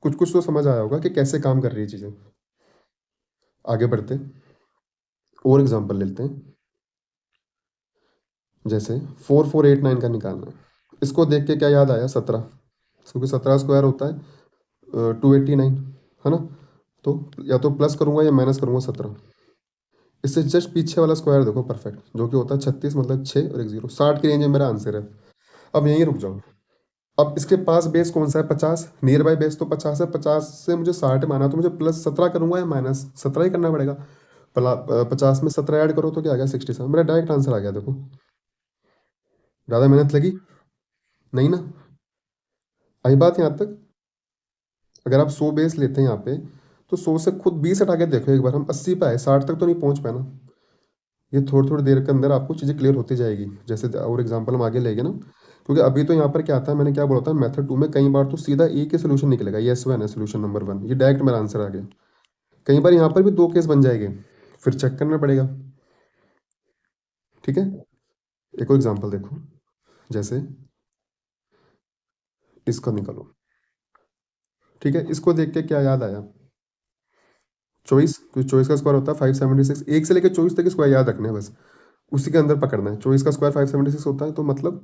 कुछ कुछ तो समझ आया होगा कि कैसे काम कर रही है चीज़ें। आगे बढ़ते और एग्जांपल लेते हैं। जैसे 4489 का निकालना है। इसको देख के क्या याद आया? 17, क्योंकि 17 स्क्वायर होता है 289, है ना। तो या तो प्लस करूंगा या माइनस करूंगा 17। इससे जस्ट पीछे वाला स्क्वायर देखो परफेक्ट, जो कि होता है 36, मतलब 6 और एक जीरो, 60 की रेंज में मेरा आंसर है। अब यहीं रुक जाओ। अब इसके पास बेस कौन सा है? 50। नियर बाई बेस तो 50 है। 50 से मुझे 60 माना, तो मुझे प्लस 17 करूंगा या माइनस 17 ही करना पड़ेगा। 50 में 17 ऐड करो तो क्या आ गया? 67। मेरा डायरेक्ट आंसर आ गया, देखो। ज़्यादा मेहनत लगी नहीं ना। आई बात यहाँ तक। अगर आप 100 बेस लेते हैं यहाँ पे, तो 100 से खुद 20 हटा के देखो एक बार, हम 80 पे आए, 60 तक तो नहीं पहुंच पाए ना। ये थोड़ी थोड़ी देर के अंदर आपको चीज़ें क्लियर होती जाएगी, जैसे और एग्जांपल हम आगे लेंगे ना। क्योंकि अभी तो यहाँ पर क्या आता है, मैंने क्या बोला था, मेथड 2 में कई बार तो सीधा एक ही सोल्यूशन निकलेगा, ये S1 है सोल्यूशन नंबर 1, ये डायरेक्ट मेरा आंसर आ गया। कई बार यहाँ पर भी दो केस बन जाएंगे, फिर चेक करना पड़ेगा। ठीक है। एक और एग्जाम्पल देखो। जैसे इसका निकालो। ठीक है, इसको देख के क्या याद आया? चॉइस, क्योंकि चॉइस का स्क्वायर होता है 576। एक से लेकर 24 तक स्क्वायर याद रखना है बस, उसी के अंदर पकड़ना है। चॉइस का स्क्वायर 576 होता है, तो मतलब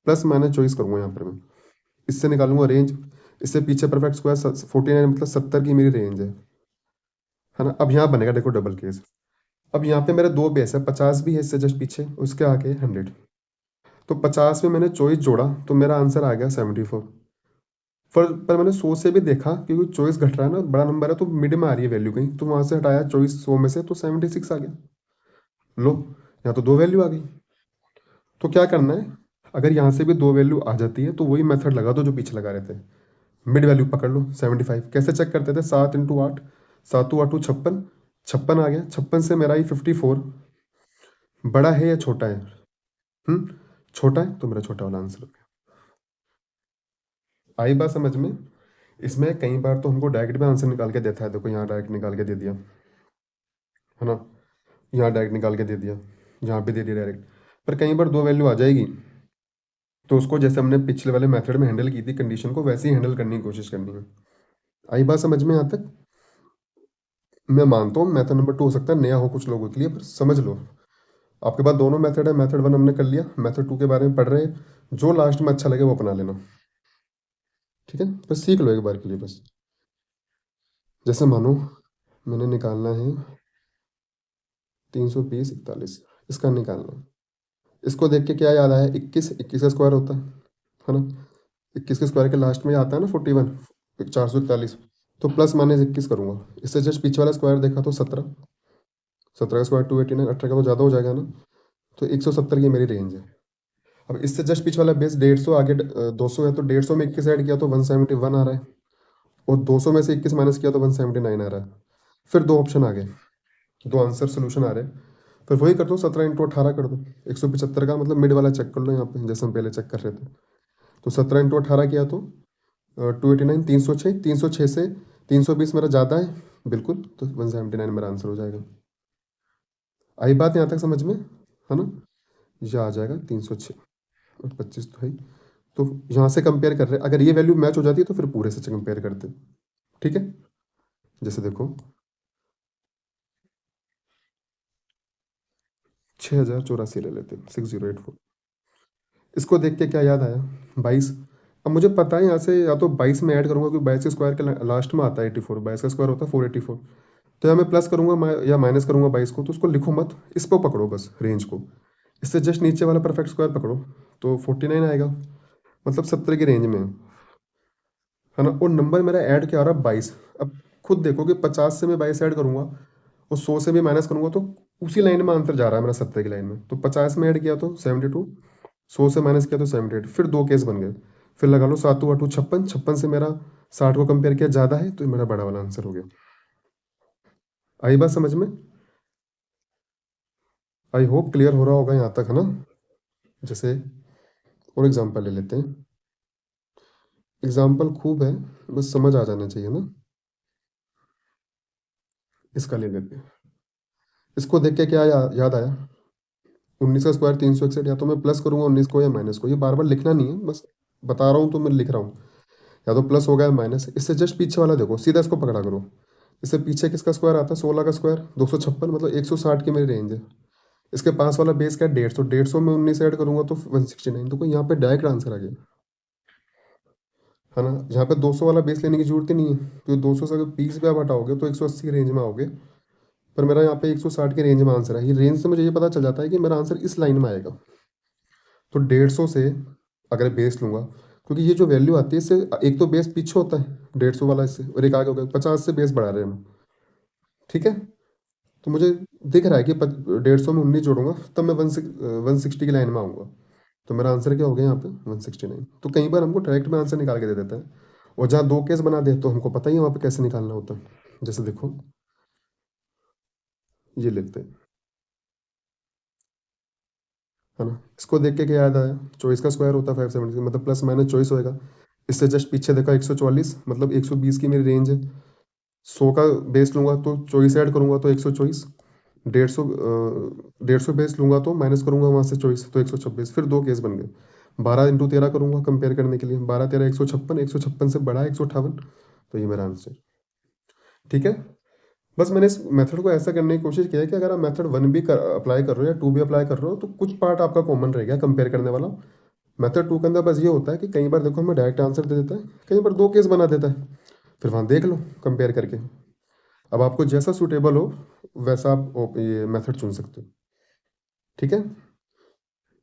प्लस माइनस चॉइस करूंगा यहाँ पर मैं। इससे निकालूंगा रेंज। इससे पीछे परफेक्ट स्क्वायर 49, मतलब 70 की मेरी रेंज है ना। अब यहाँ बनेगा देखो डबल केस। अब यहाँ पे मेरे दो बेस है, 50 भी है इससे जस्ट पीछे, उसके आगे 100। तो 50 में मैंने चॉइस जोड़ा तो मेरा आंसर आ गया 74। पर मैंने 100 से भी देखा, क्योंकि चॉइस घट रहा है ना, बड़ा नंबर है तो मिड में आ रही है वैल्यू कहीं, तो वहां से हटाया चॉइस 100 में से, तो 76 आ गया। लो, यहाँ तो दो वैल्यू आ गई। तो क्या करना है? अगर यहाँ से भी दो वैल्यू आ जाती है तो वही मेथड लगा दो जो पीछे लगा रहे थे। मिड वैल्यू पकड़ लो 75। कैसे चेक करते थे? 7 × 8, 7 × 8 = 56। 56 आ गया। 56 से मेरा ये 54 बड़ा है या छोटा है? छोटा है, तो मेरा छोटा वाला आंसर हो गया। आई बात समझ में? इसमें कई बार तो हमको डायरेक्ट में आंसर निकाल के देता है, देखो यहाँ डायरेक्ट निकाल के दे दिया, है ना। यहाँ डायरेक्ट निकाल के दे दिया, यहाँ पे दे दिया डायरेक्ट। पर कई बार दो वैल्यू आ जाएगी, तो उसको जैसे हमने पिछले वाले मेथड में हैंडल की थी कंडीशन को, वैसे ही हैंडल करने की कोशिश करनी है। आई बात समझ में यहाँ तक? मैं मानता हूँ मेथड नंबर 2 हो सकता है नया हो कुछ लोगों के लिए, पर समझ लो। आपके पास दोनों मेथड है, मेथड 1 हमने कर लिया, मेथड 2 के बारे में पढ़ रहे हैं। जो लास्ट में अच्छा लगे वो अपना लेना। ठीक है, बस सीख लो एक बार के लिए बस। जैसे मानो मैंने निकालना है 320 41, इसका निकालना है। इसको देख के क्या याद आया? 21, 21 का स्क्वायर होता है ना। 21 के स्क्वायर के लास्ट में आता है ना 41, 441। तो प्लस माइनस 21 करूंगा। इससे जस्ट पीछे वाला स्क्वायर देखा तो 17। 17 का स्क्वायर 289, 18 का तो ज़्यादा हो जाएगा ना। तो 170 की मेरी रेंज है। अब इससे जस्ट पीछे वाला बेस 150, आगे 200 है, तो 150 में 21 ऐड किया तो 171 आ रहा है, और 200 में से 21 माइनस किया तो 179 आ रहा है। फिर दो ऑप्शन आ गए, दो आंसर सोल्यूशन आ रहे हैं, फिर वही कर दो, 17 × 18 कर दो। 175 का मतलब मिड वाला चेक कर लो यहाँ पे, जैसे हम पहले चेक कर रहे थे। तो 17 × 18 किया तो 289, 306, 306 से 320 मेरा ज़्यादा है बिल्कुल, तो 179 मेरा आंसर हो जाएगा। आई बात यहाँ तक समझ में, है ना? यह आ जाएगा 306 और 25 तो है ही। तो यहाँ से कंपेयर कर रहे हैं, अगर ये वैल्यू मैच हो जाती है तो फिर पूरे से कंपेयर करते हैं। ठीक है, जैसे देखो 6084 ले लेते हैं, 6084। इसको देख के क्या याद आया, 22। अब मुझे पता है यहाँ से या तो 22 में ऐड करूंगा, क्योंकि 22 के स्क्वायर के लास्ट में आता है 84, 22 का स्क्वायर होता है 484। तो या मैं प्लस करूंगा या माइनस करूंगा 22 को, तो उसको लिखो मत, इस पर पकड़ो बस रेंज को। इससे जस्ट नीचे वाला परफेक्ट स्क्वायर पकड़ो, तो 49 आएगा, मतलब 70 की रेंज में है ना। और नंबर मेरा ऐड क्या आ रहा है, 22। अब खुद देखो कि 50 से मैं 22 ऐड करूंगा और 100 से भी माइनस करूंगा, तो उसी लाइन में आंसर जा रहा है मेरा 70 की लाइन में। तो 50 में ऐड किया तो 72, 100 से माइनस किया तो 78, फिर दो केस बन गए। फिर लगा लो 7 8 56, 56 से मेरा 60 को कंपेयर किया ज़्यादा है, तो ये मेरा बड़ा वाला आंसर हो गया। आई बात समझ में? आई होप क्लियर हो रहा होगा यहाँ तक, है ना? जैसे और एग्जांपल ले लेते हैं। एग्जांपल खूब है, बस समझ आ जाना चाहिए ना। इसका ले लेते हैं। इसको देख के क्या याद आया, 19 का स्क्वायर 361। या तो मैं प्लस करूंगा 19 को या माइनस को, ये बार बार लिखना नहीं है, बस बता रहा हूँ तो मैं लिख रहा हूँ। या तो प्लस होगा या माइनस। इससे जस्ट पीछे वाला देखो, सीधा इसको पकड़ा करो। इससे पीछे किसका स्क्वायर आता है, 16 का स्क्वायर 256, मतलब 160 की मेरी रेंज है। इसके पास वाला बेस क्या है, 150, 150 में 19 ऐड करूंगा तो 169। तो कोई यहाँ पे डायरेक्ट आंसर आ गया, है ना। यहाँ पे 200 वाला बेस लेने की जरूरत ही नहीं है, क्योंकि 200 से अगर 20 पे आप हटाओगे तो 180 की रेंज में आओगे। पर मेरा यहाँ पे 160 की रेंज में आंसर है। ये रेंज से मुझे ये पता चल जाता है कि मेरा आंसर इस लाइन में आएगा। तो 150 से अगर बेस लूंगा, क्योंकि ये जो वैल्यू आती है इससे एक तो बेस पीछे होता है 150 वाला, इससे और एक आगे हो गया 50 से बेस बढ़ा रहे हैं हम। ठीक है, तो मुझे दिख रहा है कि 150 में 19 जोड़ूंगा तब मैं 160 की लाइन में आऊंगा। तो मेरा आंसर क्या हो गया यहाँ पे, 169। तो कई बार हमको डायरेक्ट में आंसर निकाल के दे देता है, और जहाँ दो केस बना दे तो हमको पता ही है वहाँ पे कैसे निकालना होता है। जैसे देखो ये लेते हैं, है ना। इसको देख के क्या याद आया, 24 का स्क्वायर होता है 570, मतलब प्लस माइनस 24 होएगा। इससे जस्ट पीछे देखा 144, मतलब 120 की मेरी रेंज है। 100 का बेस लूंगा तो 24 ऐड करूंगा तो 124। 150 बेस लूंगा तो माइनस करूंगा वहां से 24, तो 126। फिर दो केस बन गए। 12 × 13 करूंगा कंपेयर करने के लिए, 12 13 156, 156 से बड़ा 158। तो ये मेरा आंसर। ठीक है, बस मैंने इस मेथड को ऐसा करने की कोशिश किया है कि अगर आप मेथड 1 भी अप्लाई कर रहे हो या 2 भी अप्लाई कर रहे हो, तो कुछ पार्ट आपका कॉमन रह गया कंपेयर करने वाला। मेथड 2 के अंदर बस ये होता है कि कई बार देखो हमें डायरेक्ट आंसर दे देता है, कई बार दो केस बना देता है, फिर वहाँ देख लो कंपेयर करके। अब आपको जैसा सूटेबल हो वैसा आप ये मेथड चुन सकते हो। ठीक है,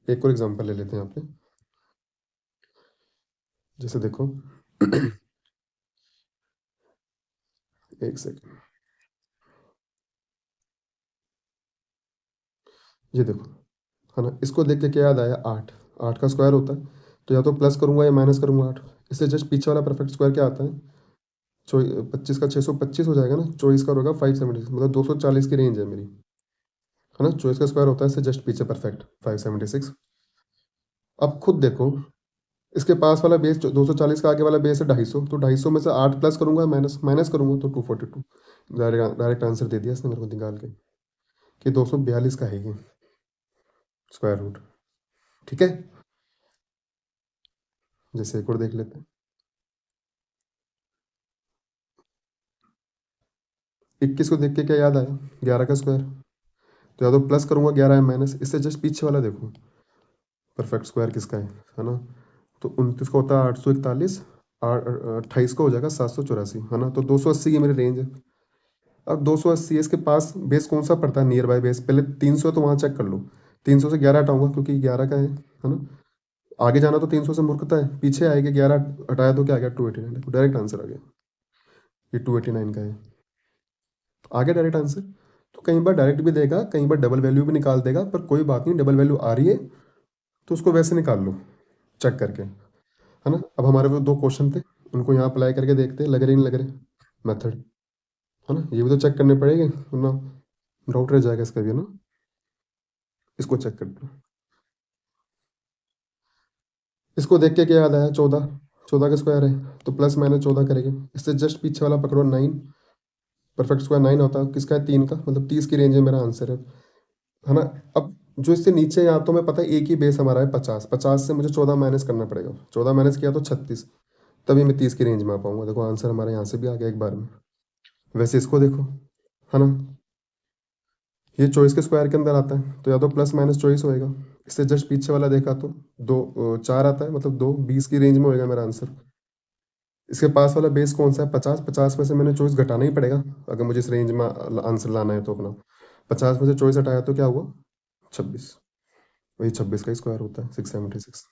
एक और एग्जांपल ले लेते हैं यहाँ पे। जैसे देखो एक सेकंड, ये देखो, है ना। इसको देख के क्या याद आया, 8। 8 का स्क्वायर होता है, तो या तो प्लस करूंगा या माइनस करूंगा 8। इससे जस्ट पीछे वाला परफेक्ट स्क्वायर क्या आता है, 25 का 625 हो जाएगा ना, 24 का होगा 576, मतलब 240 की रेंज है मेरी, है ना। 24 का स्क्वायर होता है इससे जस्ट पीछे परफेक्ट 576। अब खुद देखो, इसके पास वाला बेस जो 240 का आगे वाला बेस है 250, तो 250 में से 8 प्लस करूंगा माइनस माइनस करूंगा तो 242। डायरेक्ट डायरेक्ट आंसर दे दिया इसने मेरे को निकाल के, कि 242 का है ये स्क्वायर रूट। ठीक है, जैसे एक और देख लेते हैं। 21 को देख के क्या याद आया, 11 का स्क्वायर। तो या तो प्लस करूंगा 11 या माइनस। इससे जस्ट पीछे वाला देखो परफेक्ट स्क्वायर किसका है ना। तो 29 का होता है 841, 28 का हो जाएगा 784, है ना। तो 280 की मेरी रेंज है। अब 280 इसके पास बेस कौन सा पड़ता है, नियर बाय बेस पहले 300 है तो वहाँ चेक कर लो। 300 से 11 हटाऊंगा क्योंकि 11 का है ना। आगे जाना तो 300 से मूर्खता है, पीछे आएगा 11 हटाया तो क्या आ गया 289, डायरेक्ट आंसर आ गया, ये 289 का है। आगे डायरेक्ट आंसर। तो कई बार डायरेक्ट भी देगा, कई बार डबल वैल्यू भी निकाल देगा, पर कोई बात नहीं, डबल वैल्यू आ रही है तो उसको वैसे निकाल लो चेक करके, है ना। अब हमारे पास दो क्वेश्चन थे, उनको यहाँ अप्लाई करके देखते हैं लग रहे नहीं लग रहे मेथड, है ना। ये भी तो चेक करने पड़ेंगे वरना डाउट रह जाएगा इसका भी ना। इसको चेक करते हैं। इसको देख के क्या याद आया? 14। 14 का स्क्वायर है तो प्लस माइनस 14 करेंगे। इससे जस्ट पीछे वाला पकड़ो 9। परफेक्ट स्क्वायर 9 होता है, किसका है? 3 का, मतलब 30 की रेंज में मेरा आंसर है ना। अब जो इससे नीचे यहाँ तो मैं पता है एक ही बेस हमारा है 50। 50 से मुझे 14 माइनस करना पड़ेगा। 14 माइनस किया तो 36, तभी मैं 30 की रेंज में आ पाऊंगा। देखो आंसर हमारे यहाँ से भी आ गया एक बार में। वैसे इसको देखो, है ना, ये चॉइस के स्क्वायर के अंदर आता है, तो या तो प्लस माइनस चॉइस होएगा। इससे जस्ट पीछे वाला देखा तो 4 आता है, मतलब 2 20 की रेंज में होएगा मेरा आंसर। इसके पास वाला बेस कौन सा है? 50। 50 में से मैंने चॉइस घटाना ही पड़ेगा अगर मुझे इस रेंज में आंसर लाना है तो अपना। 50 में से चॉइस हटाया तो क्या हुआ? 26। वही 26 का स्क्वायर होता है 676।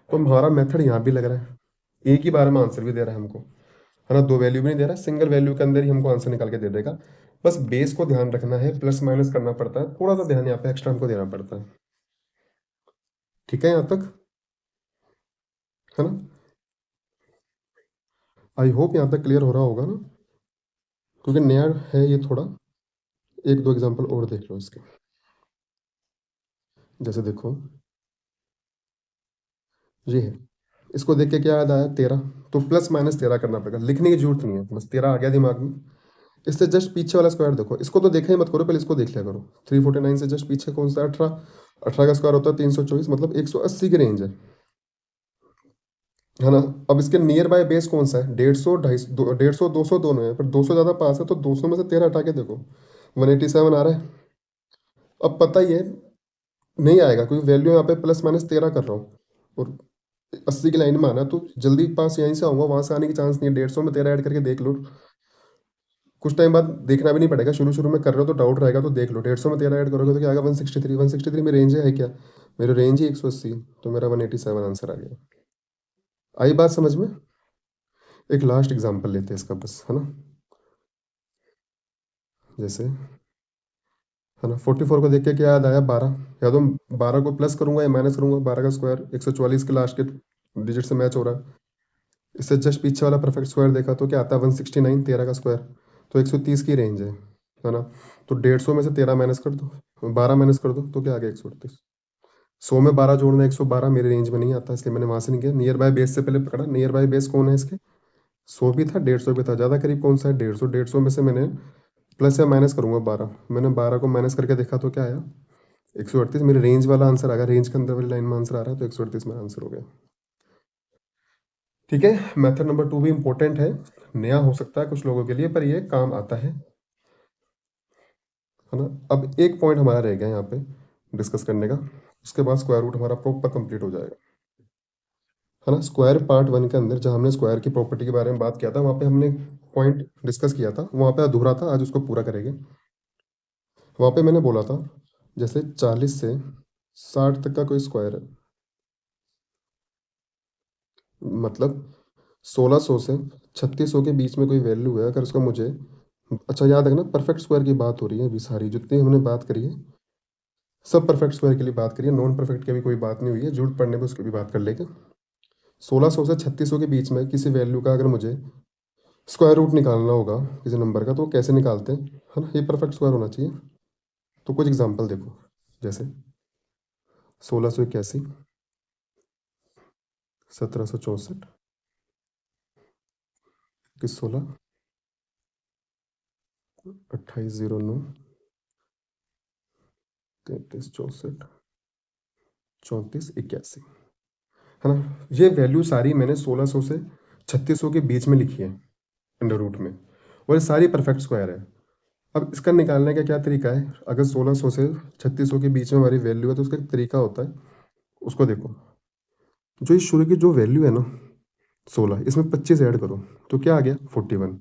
तो हमारा मेथड यहाँ भी लग रहा है, एक ही बार में आंसर भी दे रहा है हमको, है ना। दो वैल्यू भी नहीं दे रहा, सिंगल वैल्यू के अंदर ही हमको आंसर निकाल के दे देगा। बस बेस को ध्यान रखना है, प्लस माइनस करना पड़ता है, थोड़ा सा ध्यान यहाँ पे एक्स्ट्रा हमको देना पड़ता है। ठीक है यहाँ तक, है ना। आई होप यहाँ तक क्लियर हो रहा होगा ना, क्योंकि नया है ये थोड़ा। एक दो एग्जांपल और देख लो इसके। जैसे देखो, ये है, इसको देख के क्या याद आया? 13। तो प्लस माइनस 13 करना पड़ेगा, लिखने की जरूरत नहीं है, बस 13 आ गया दिमाग में। इससे जस्ट पीछे वाला स्क्वायर देखो, इसको तो देखा ही मत करो, पहले इसको देख लिया करो। 349 से जस्ट पीछे कौन सा? 18। 18 का स्क्वायर होता है 324, मतलब 180 की रेंज है ना। अब इसके नियर बाय बेस कौन सा है? 150, 250, 150, 200 दोनों है, पर 200 ज्यादा पास है, तो 200 में से 13 हटा के देखो, 187 आ रहा है। अब पता ही है नहीं आएगा, क्योंकि वैल्यू यहाँ पे प्लस माइनस 13 कर रहा हूँ, और 80 की लाइन में आना, तो जल्दी पास यहीं से आऊंगा, वहां से आने की चांस नहीं है। 150 में 13 ऐड करके देख लो। कुछ टाइम बाद देखना भी नहीं पड़ेगा, शुरू शुरू में कर रहे हो तो डाउट रहेगा, तो देख लो 150 में 13 ऐड करोगे तो क्या आएगा? 163। 163 में रेंज है क्या? मेरी रेंज ही 180, तो मेरा 187 आंसर आ गया। आई बात समझ में? एक लास्ट एग्जांपल लेते हैं इसका बस, है ना। जैसे, है ना, 44 को देख के क्या याद आया? 12। या तो 12 को प्लस करूंगा या माइनस करूंगा, 12 का स्क्वायर 144 के लास्ट के डिजिट से मैच हो रहा है। इससे जस्ट पीछे वाला परफेक्ट स्क्वायर देखा तो क्या आता है? 169। 13 का स्क्वायर तो 130 की रेंज है ना। तो 150 में से 13 माइनस कर दो, 12 माइनस कर दो, तो क्या आ गया? 138। 100 में 12 जोड़ना 112 मेरी रेंज में नहीं आता, इसलिए मैंने वहां से नहीं किया। नियर बाय बेस से पहले पकड़ा, नियर बाय बेस कौन है इसके? 100 भी था, 150 भी था, ज़्यादा करीब कौन सा है? 150। 150 में से मैंने प्लस या माइनस करूंगा 12। मैंने 12 को माइनस करके देखा तो क्या आया? 138। मेरे रेंज वाला आंसर आ गया, रेंज के अंदर वाली लाइन में आंसर आ रहा है, तो 138 मेरा आंसर हो गया। ठीक है, मेथड नंबर 2 भी इंपॉर्टेंट है, नया हो सकता है कुछ लोगों के लिए, पर ये काम आता है ना। अब एक पॉइंट हमारा रह गया यहाँ पे डिस्कस करने का, उसके बाद स्क्वायर रूट हमारा प्रॉपर कंप्लीट हो जाएगा, है ना। स्क्वायर पार्ट 1 के अंदर जहाँ हमने स्क्वायर की प्रॉपर्टी के बारे में बात किया था, वहाँ पे हमने पॉइंट डिस्कस किया था, वहाँ पे अधूरा था, आज उसको पूरा करेंगे। वहाँ पे मैंने बोला था, जैसे 40 से 60 तक का कोई स्क्वायर है, मतलब 1600 से 3600 के बीच में कोई वैल्यू है, अगर उसका मुझे, अच्छा याद रखना परफेक्ट स्क्वायर की बात हो रही है अभी, सारी जितनी हमने बात करी है सब परफेक्ट स्क्वायर के लिए बात करी है, नॉन परफेक्ट की भी कोई बात नहीं हुई है, जरूरत पड़ने पर उसकी भी बात कर लेंगे। 1600 से 3600 के बीच में किसी वैल्यू का अगर मुझे स्क्वायर रूट निकालना होगा किसी नंबर का, तो वो कैसे निकालते हैं, है ना। ये परफेक्ट स्क्वायर होना चाहिए। तो कुछ एग्जांपल देखो, जैसे 1681, 1764, 2116, 2809, 3364, 3481, है ना। ये वैल्यू सारी मैंने 1600 से 3600 के बीच में लिखी है अंडर रूट में, और ये सारी परफेक्ट स्क्वायर है। अब इसका निकालने का क्या तरीका है? अगर 1600 से 3600 के बीच में हमारी वैल्यू है, तो उसका एक तरीका होता है, उसको देखो। जो ये शुरू की जो वैल्यू है ना 16, इसमें 25 ऐड करो, तो क्या आ गया? 41।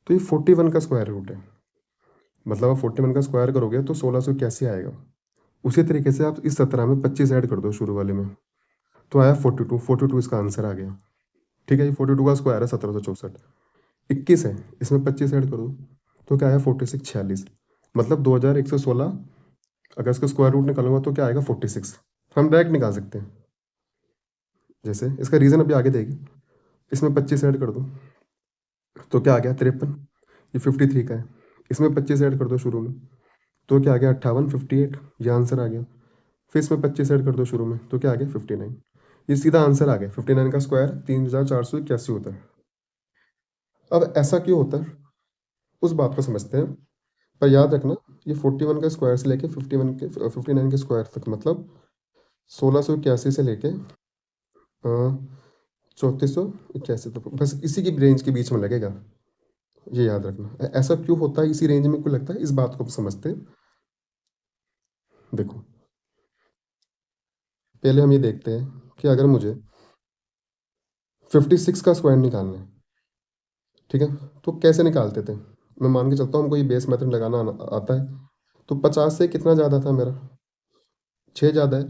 तो ये 41 का स्क्वायर रूट है, मतलब आप 41 का स्क्वायर करोगे तो 1681 आएगा। उसी तरीके से आप इस 17 में 25 ऐड कर दो शुरू वाले में, तो आया 42। 42 इसका आंसर आ गया। ठीक है, ये 42 का स्क्वायर है 1764। 21 है, इसमें 25 ऐड कर दो, तो क्या आया? 46। 46, मतलब 2116। अगर इसका स्क्वायर रूट निकालूंगा तो क्या आएगा? 46। हम डायरेक्ट निकाल सकते हैं, जैसे इसका रीजन अभी आगे देगी। इसमें 25 ऐड कर दो, तो क्या आ गया? 53। ये 53 का है, इसमें 25 ऐड कर दो शुरू में, तो क्या आ गया 58, 58, ये आंसर आ गया। फिर इसमें 25 ऐड कर दो शुरू में, तो क्या आ गया 59। ये सीधा आंसर आ गया। 59 का स्क्वायर 3481 होता है। अब ऐसा क्यों होता है, उस बात को समझते हैं। पर याद रखना, ये 41 का स्क्वायर से लेके 59 के स्क्वायर तक, मतलब 1681 से लेके 3481 तक, बस इसी की रेंज के बीच में लगेगा। ये याद रखना। ऐसा क्यों होता है, इसी रेंज में क्यों लगता है, इस बात को हम समझते हैं। देखो, पहले हम ये देखते हैं कि अगर मुझे 56 का स्क्वायर निकालना है, ठीक है, तो कैसे निकालते थे। मैं मान के चलता हूँ हमको ये बेस मेथड लगाना आता है। तो 50 से कितना ज़्यादा था मेरा, 6 ज़्यादा है,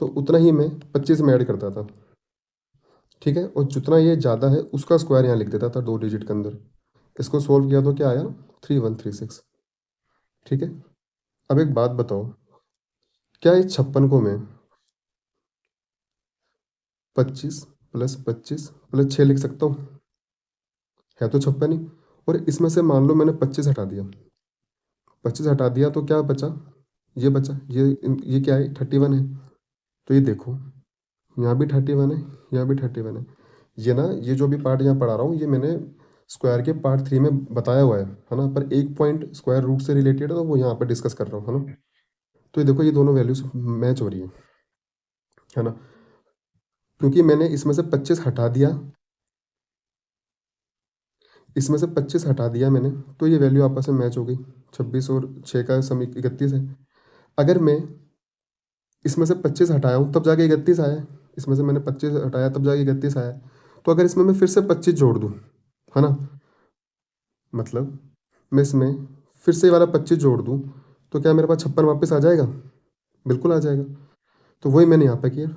तो उतना ही मैं 25 में ऐड करता था। ठीक है, और जितना ये ज़्यादा है उसका स्क्वायर यहाँ लिख देता था 2 डिजिट के अंदर। इसको सोल्व किया तो क्या आया, 3136। ठीक है। अब एक बात बताओ, क्या इस 56 को मैं 25 + 25 + 6 लिख सकता हूँ। है तो 56 ही। और इसमें से मान लो मैंने 25 हटा दिया, 25 हटा दिया तो क्या बचा, ये बचा, ये क्या है 31 है। तो ये देखो, यहाँ भी 31 है, यहाँ भी 31 है। ये ना, ये जो भी पार्ट यहाँ पढ़ा रहा हूँ, ये मैंने स्क्वायर के पार्ट 3 में बताया हुआ है ना। पर एक पॉइंट स्क्वायर रूट से रिलेटेड है, तो वो यहाँ पर डिस्कस कर रहा हूँ, है ना। तो ये देखो, ये दोनों वैल्यूज मैच हो रही है ना। क्योंकि मैंने इसमें से 25 हटा दिया, इसमें से 25 हटा दिया मैंने, तो ये वैल्यू आपस में मैच हो गई। 26 और 6 का सम 31 है। अगर मैं इसमें से 25 हटाया हूँ तब जाके 31 आया है। इसमें से मैंने 25 हटाया तब जाके 31 आया है। तो अगर इसमें मैं फिर से 25 जोड़ दूँ, है ना, मतलब मैं इसमें फिर से ये वाला 25 जोड़ दूँ, तो क्या मेरे पास 56 वापस आ जाएगा। बिल्कुल आ जाएगा। तो वही मैंने यहाँ पे किया,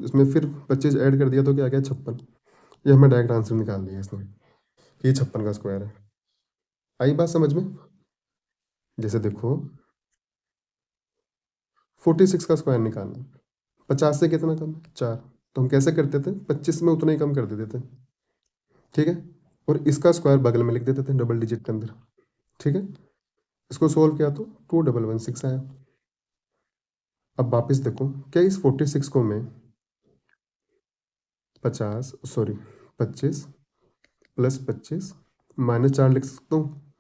इसमें फिर 25 ऐड कर दिया, तो क्या आ गया 56। ये हमें डायरेक्ट आंसर निकाल दिया इसमें। ये 56 का स्क्वायर है। आई बात समझ में। जैसे देखो, 46 का स्क्वायर निकालना, 50 से कितना कम है, 4। तो हम कैसे करते थे, 25 में उतना ही कम कर देते थे। ठीक है। और इसका स्क्वायर बगल में लिख देते थे डबल डिजिट के अंदर। ठीक है। इसको सोल्व किया तो 2116 आया। अब वापस देखो, क्या इस 46 को मैं 25 + 25 -4 लिख सकता हूँ।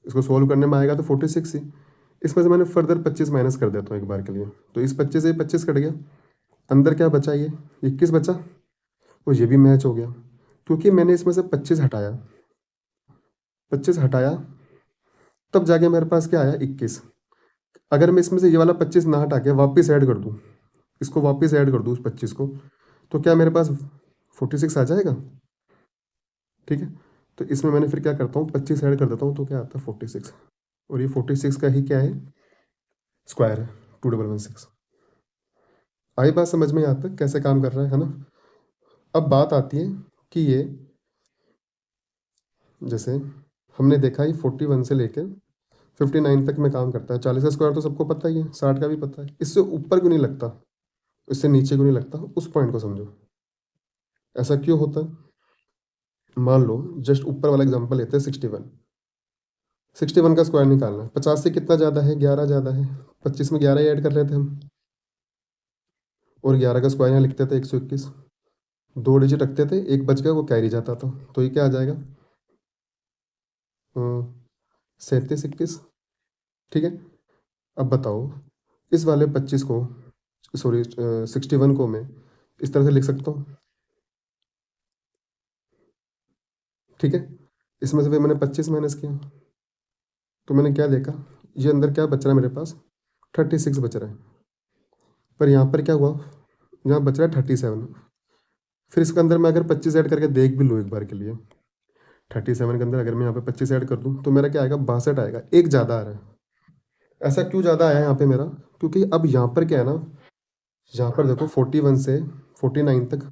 इसको सोल्व करने में आएगा तो 46 ही। इसमें से मैंने फर्दर 25 माइनस कर देता हूँ एक बार के लिए। तो इस 25 से 25 कट गया, अंदर क्या बचा, ये 21 बचा। और ये भी मैच हो गया, क्योंकि मैंने इसमें से 25 हटाया, 25 हटाया, तब जाके मेरे पास क्या आया 21। अगर मैं इसमें से ये वाला 25 ना हटा के वापस ऐड कर दूँ, इसको वापस ऐड कर दूँ उस 25 को, तो क्या मेरे पास 46 आ जाएगा। ठीक है। तो इसमें मैंने फिर क्या करता हूँ, 25 ऐड कर देता हूँ, तो क्या आता है 46। और ये 46 का ही क्या है, स्क्वायर है, 2116। आई बात समझ में, यहाँ तक कैसे काम कर रहा है ना। अब बात आती है कि ये, जैसे हमने देखा ही 41 से लेके 59 तक में काम करता है। 40 का स्क्वायर तो सबको पता ही है, 60 का भी पता है। इससे ऊपर क्यों नहीं लगता, इससे नीचे क्यों नहीं लगता, उस पॉइंट को समझो। ऐसा क्यों होता है। मान लो जस्ट ऊपर वाला एग्जांपल लेते हैं, 61। 61 का स्क्वायर निकालना है, 50 से कितना ज़्यादा है, 11 ज़्यादा है। 25 में 11 ही ऐड कर रहे थे हम, और 11 का स्क्वायर यहाँ लिखते थे 121। 2 डिजिट रखते थे, एक बच गया, वो कैरी जाता था। तो ये क्या आ जाएगा, 37 21। ठीक है। अब बताओ, इस वाले 25 को, सॉरी 61 को मैं इस तरह से लिख सकता हूँ। ठीक है। इसमें से फिर मैंने 25 माइनस किया, तो मैंने क्या देखा, ये अंदर क्या बच रहा है मेरे पास, 36 बच रहा है। पर यहाँ पर क्या हुआ, यहाँ बच रहा है 37। फिर इसके अंदर मैं अगर 25 ऐड करके देख भी लूँ एक बार के लिए, 37 के अंदर अगर मैं यहाँ पे 25 ऐड कर दूँ, तो मेरा क्या आएगा, 62 आएगा। एक ज़्यादा आ रहा है। ऐसा क्यों ज़्यादा आया यहाँ पे मेरा, क्योंकि अब यहाँ पर क्या है ना, यहाँ पर देखो 41 से 49 तक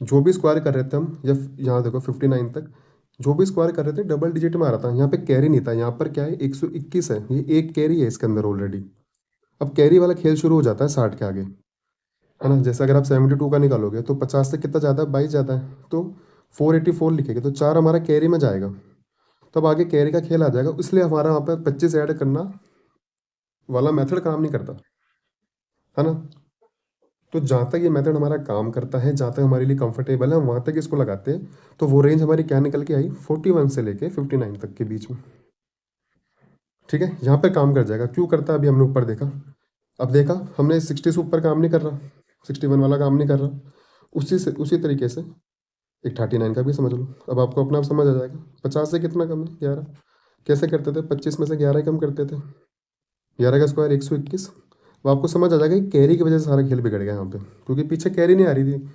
जो भी स्क्वायर कर रहे थे हम, या यहाँ देखो 59 तक जो भी स्क्वायर कर रहे थे डबल डिजिट में आ रहा था। यहाँ पे कैरी नहीं था, यहाँ पर क्या है 121 है, ये एक कैरी है इसके अंदर ऑलरेडी। अब कैरी वाला खेल शुरू हो जाता है 60 के आगे, है ना। जैसे अगर आप 72 का निकालोगे तो 50 से कितना ज़्यादा है, 22 ज़्यादा है, तो 484 लिखेंगे, तो 4 हमारा कैरी में जाएगा। तब आगे कैरी का खेल आ जाएगा, इसलिए हमारा वहाँ पर 25 ऐड करना वाला मेथड काम नहीं करता, है ना? तो जहाँ तक ये मेथड हमारा काम करता है, जहाँ तक हमारे लिए कंफर्टेबल है, हम वहाँ तक इसको लगाते हैं। तो वो रेंज हमारी क्या निकल के आई, 41 से लेके 59 तक के बीच में। ठीक है, यहाँ पे काम कर जाएगा। क्यों करता है अभी हमने ऊपर देखा। अब देखा हमने 60 से ऊपर काम नहीं कर रहा, 61 वाला काम नहीं कर रहा। उसी तरीके से एक 39 का भी समझ लो। अब आपको अपना आप समझ आ जाएगा 50 से कितना कम है, 11। कैसे करते थे, 25 में से 11 ही कम करते थे। 11 का स्क्वायर 121। अब आपको समझ आ जाएगा कि कैरी की वजह से सारा खेल बिगड़ गया यहाँ पे, क्योंकि पीछे कैरी नहीं आ रही थी।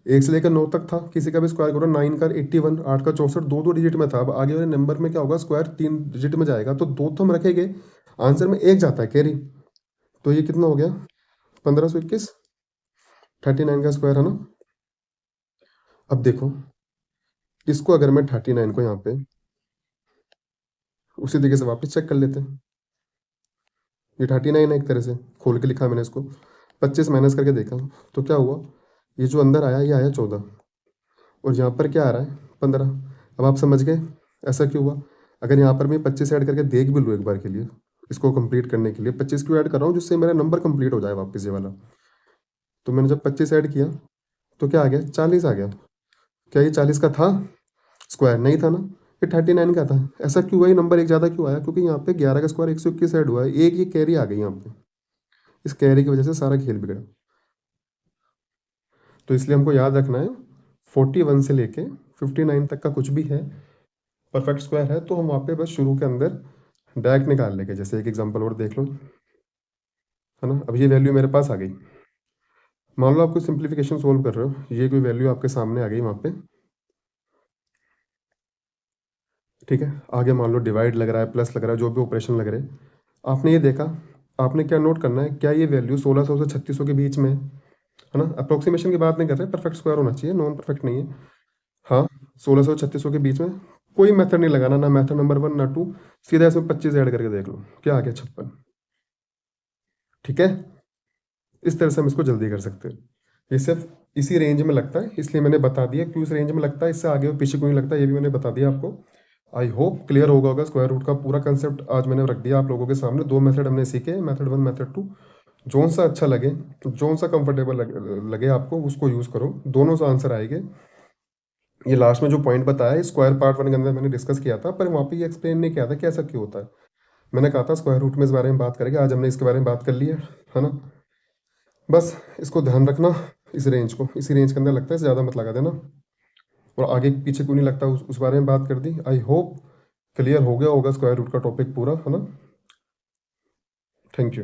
1 से लेकर 9 तक था, किसी का भी स्क्वायर करो, 9 का 81, 8 का 64, दो दो डिजिट में था। अब आगे वाले नंबर में क्या होगा, स्क्वायर 3 डिजिट में जाएगा, तो दो तो हम रखेंगे, आंसर में एक जाता है कैरी। तो ये कितना हो गया, 1521, 39 का स्क्वायर, है ना? अब देखो इसको अगर मैं 39 को यहाँ पे उसी तरीके से वापस चेक कर लेते हैं। ये 39 है, एक तरह से खोल के लिखा मैंने इसको, 25 माइनस करके देखा तो क्या हुआ, ये जो अंदर आया ये आया 14, और यहाँ पर क्या आ रहा है, 15। अब आप समझ गए ऐसा क्यों हुआ। अगर यहाँ पर मैं 25 ऐड करके देख भी लूँ एक बार के लिए, इसको कंप्लीट करने के लिए 25 क्यों ऐड कर रहा हूँ, जिससे मेरा नंबर कंप्लीट हो जाए वापस ये वाला। तो मैंने जब 25 ऐड किया तो क्या आ गया, 40 आ गया। क्या ये 40 का था, स्क्वायर नहीं था ना, ये 39 का था। ऐसा क्यों हुआ, ये नंबर एक ज़्यादा क्यों आया, क्योंकि यहाँ पे 11 का स्क्वायर 121 ऐड हुआ है, एक ये कैरी आ गई यहाँ पे। इस कैरी की वजह से सारा खेल बिगड़ा। तो इसलिए हमको याद रखना है 41 से लेके 59 तक का कुछ भी है, परफेक्ट स्क्वायर है, तो हम वहाँ पे बस शुरू के अंदर डायरेक्ट निकाल लेंगे। जैसे एक एग्जांपल और देख लो, है ना? अब ये वैल्यू मेरे पास आ गई। मान लो आप कोई सिंप्लीफिकेशन सोल्व कर रहे हो, ये कोई वैल्यू आपके सामने आ गई वहाँ पे। ठीक है, आगे मान लो डिवाइड लग रहा है, प्लस लग रहा है, जो भी ऑपरेशन लग रहे हैं। आपने ये देखा, आपने क्या नोट करना है, क्या ये वैल्यू 1600 से 3600 के बीच में है ना? अप्रोक्सीमेशन की बात नहीं कर रहे, परफेक्ट स्क्वायर होना चाहिए, नॉन परफेक्ट नहीं है। हाँ, 1600 3600 के बीच में। कोई मेथड नहीं लगाना, ना मेथड नंबर 1 ना 2, सीधा इसमें 25 ऐड करके देख लो क्या आ गया, 56। ठीक है, इस तरह से हम इसको जल्दी कर सकते हैं। ये सिर्फ इसी रेंज में लगता है, इसलिए मैंने बता दिया क्यों इस रेंज में लगता है, इससे आगे और पीछे क्यों नहीं लगता, ये भी मैंने बता दिया आपको। आई होप क्लियर होगा स्क्वायर रूट का पूरा कंसेप्ट आज मैंने रख दिया आप लोगों के सामने। दो मेथड हमने सीखे, मेथड 1 मेथड 2। जोन सा अच्छा लगे, जोन सा कंफर्टेबल लगे आपको, उसको यूज़ करो, दोनों से आंसर आएंगे। ये लास्ट में जो पॉइंट बताया स्क्वायर पार्ट 1 के अंदर मैंने डिस्कस किया था, पर वहाँ पे ये एक्सप्लेन नहीं किया था कि ऐसा क्यों होता है। मैंने कहा था स्क्वायर रूट में इस बारे में बात करेंगे, आज हमने इसके बारे में बात कर ली है ना? बस इसको ध्यान रखना, इस रेंज को इसी रेंज के अंदर लगता है, ज़्यादा मत लगा देना। और आगे पीछे क्यों नहीं लगता उस बारे में बात कर दी। आई होप क्लियर हो गया होगा स्क्वायर रूट का टॉपिक पूरा, है ना? Thank you.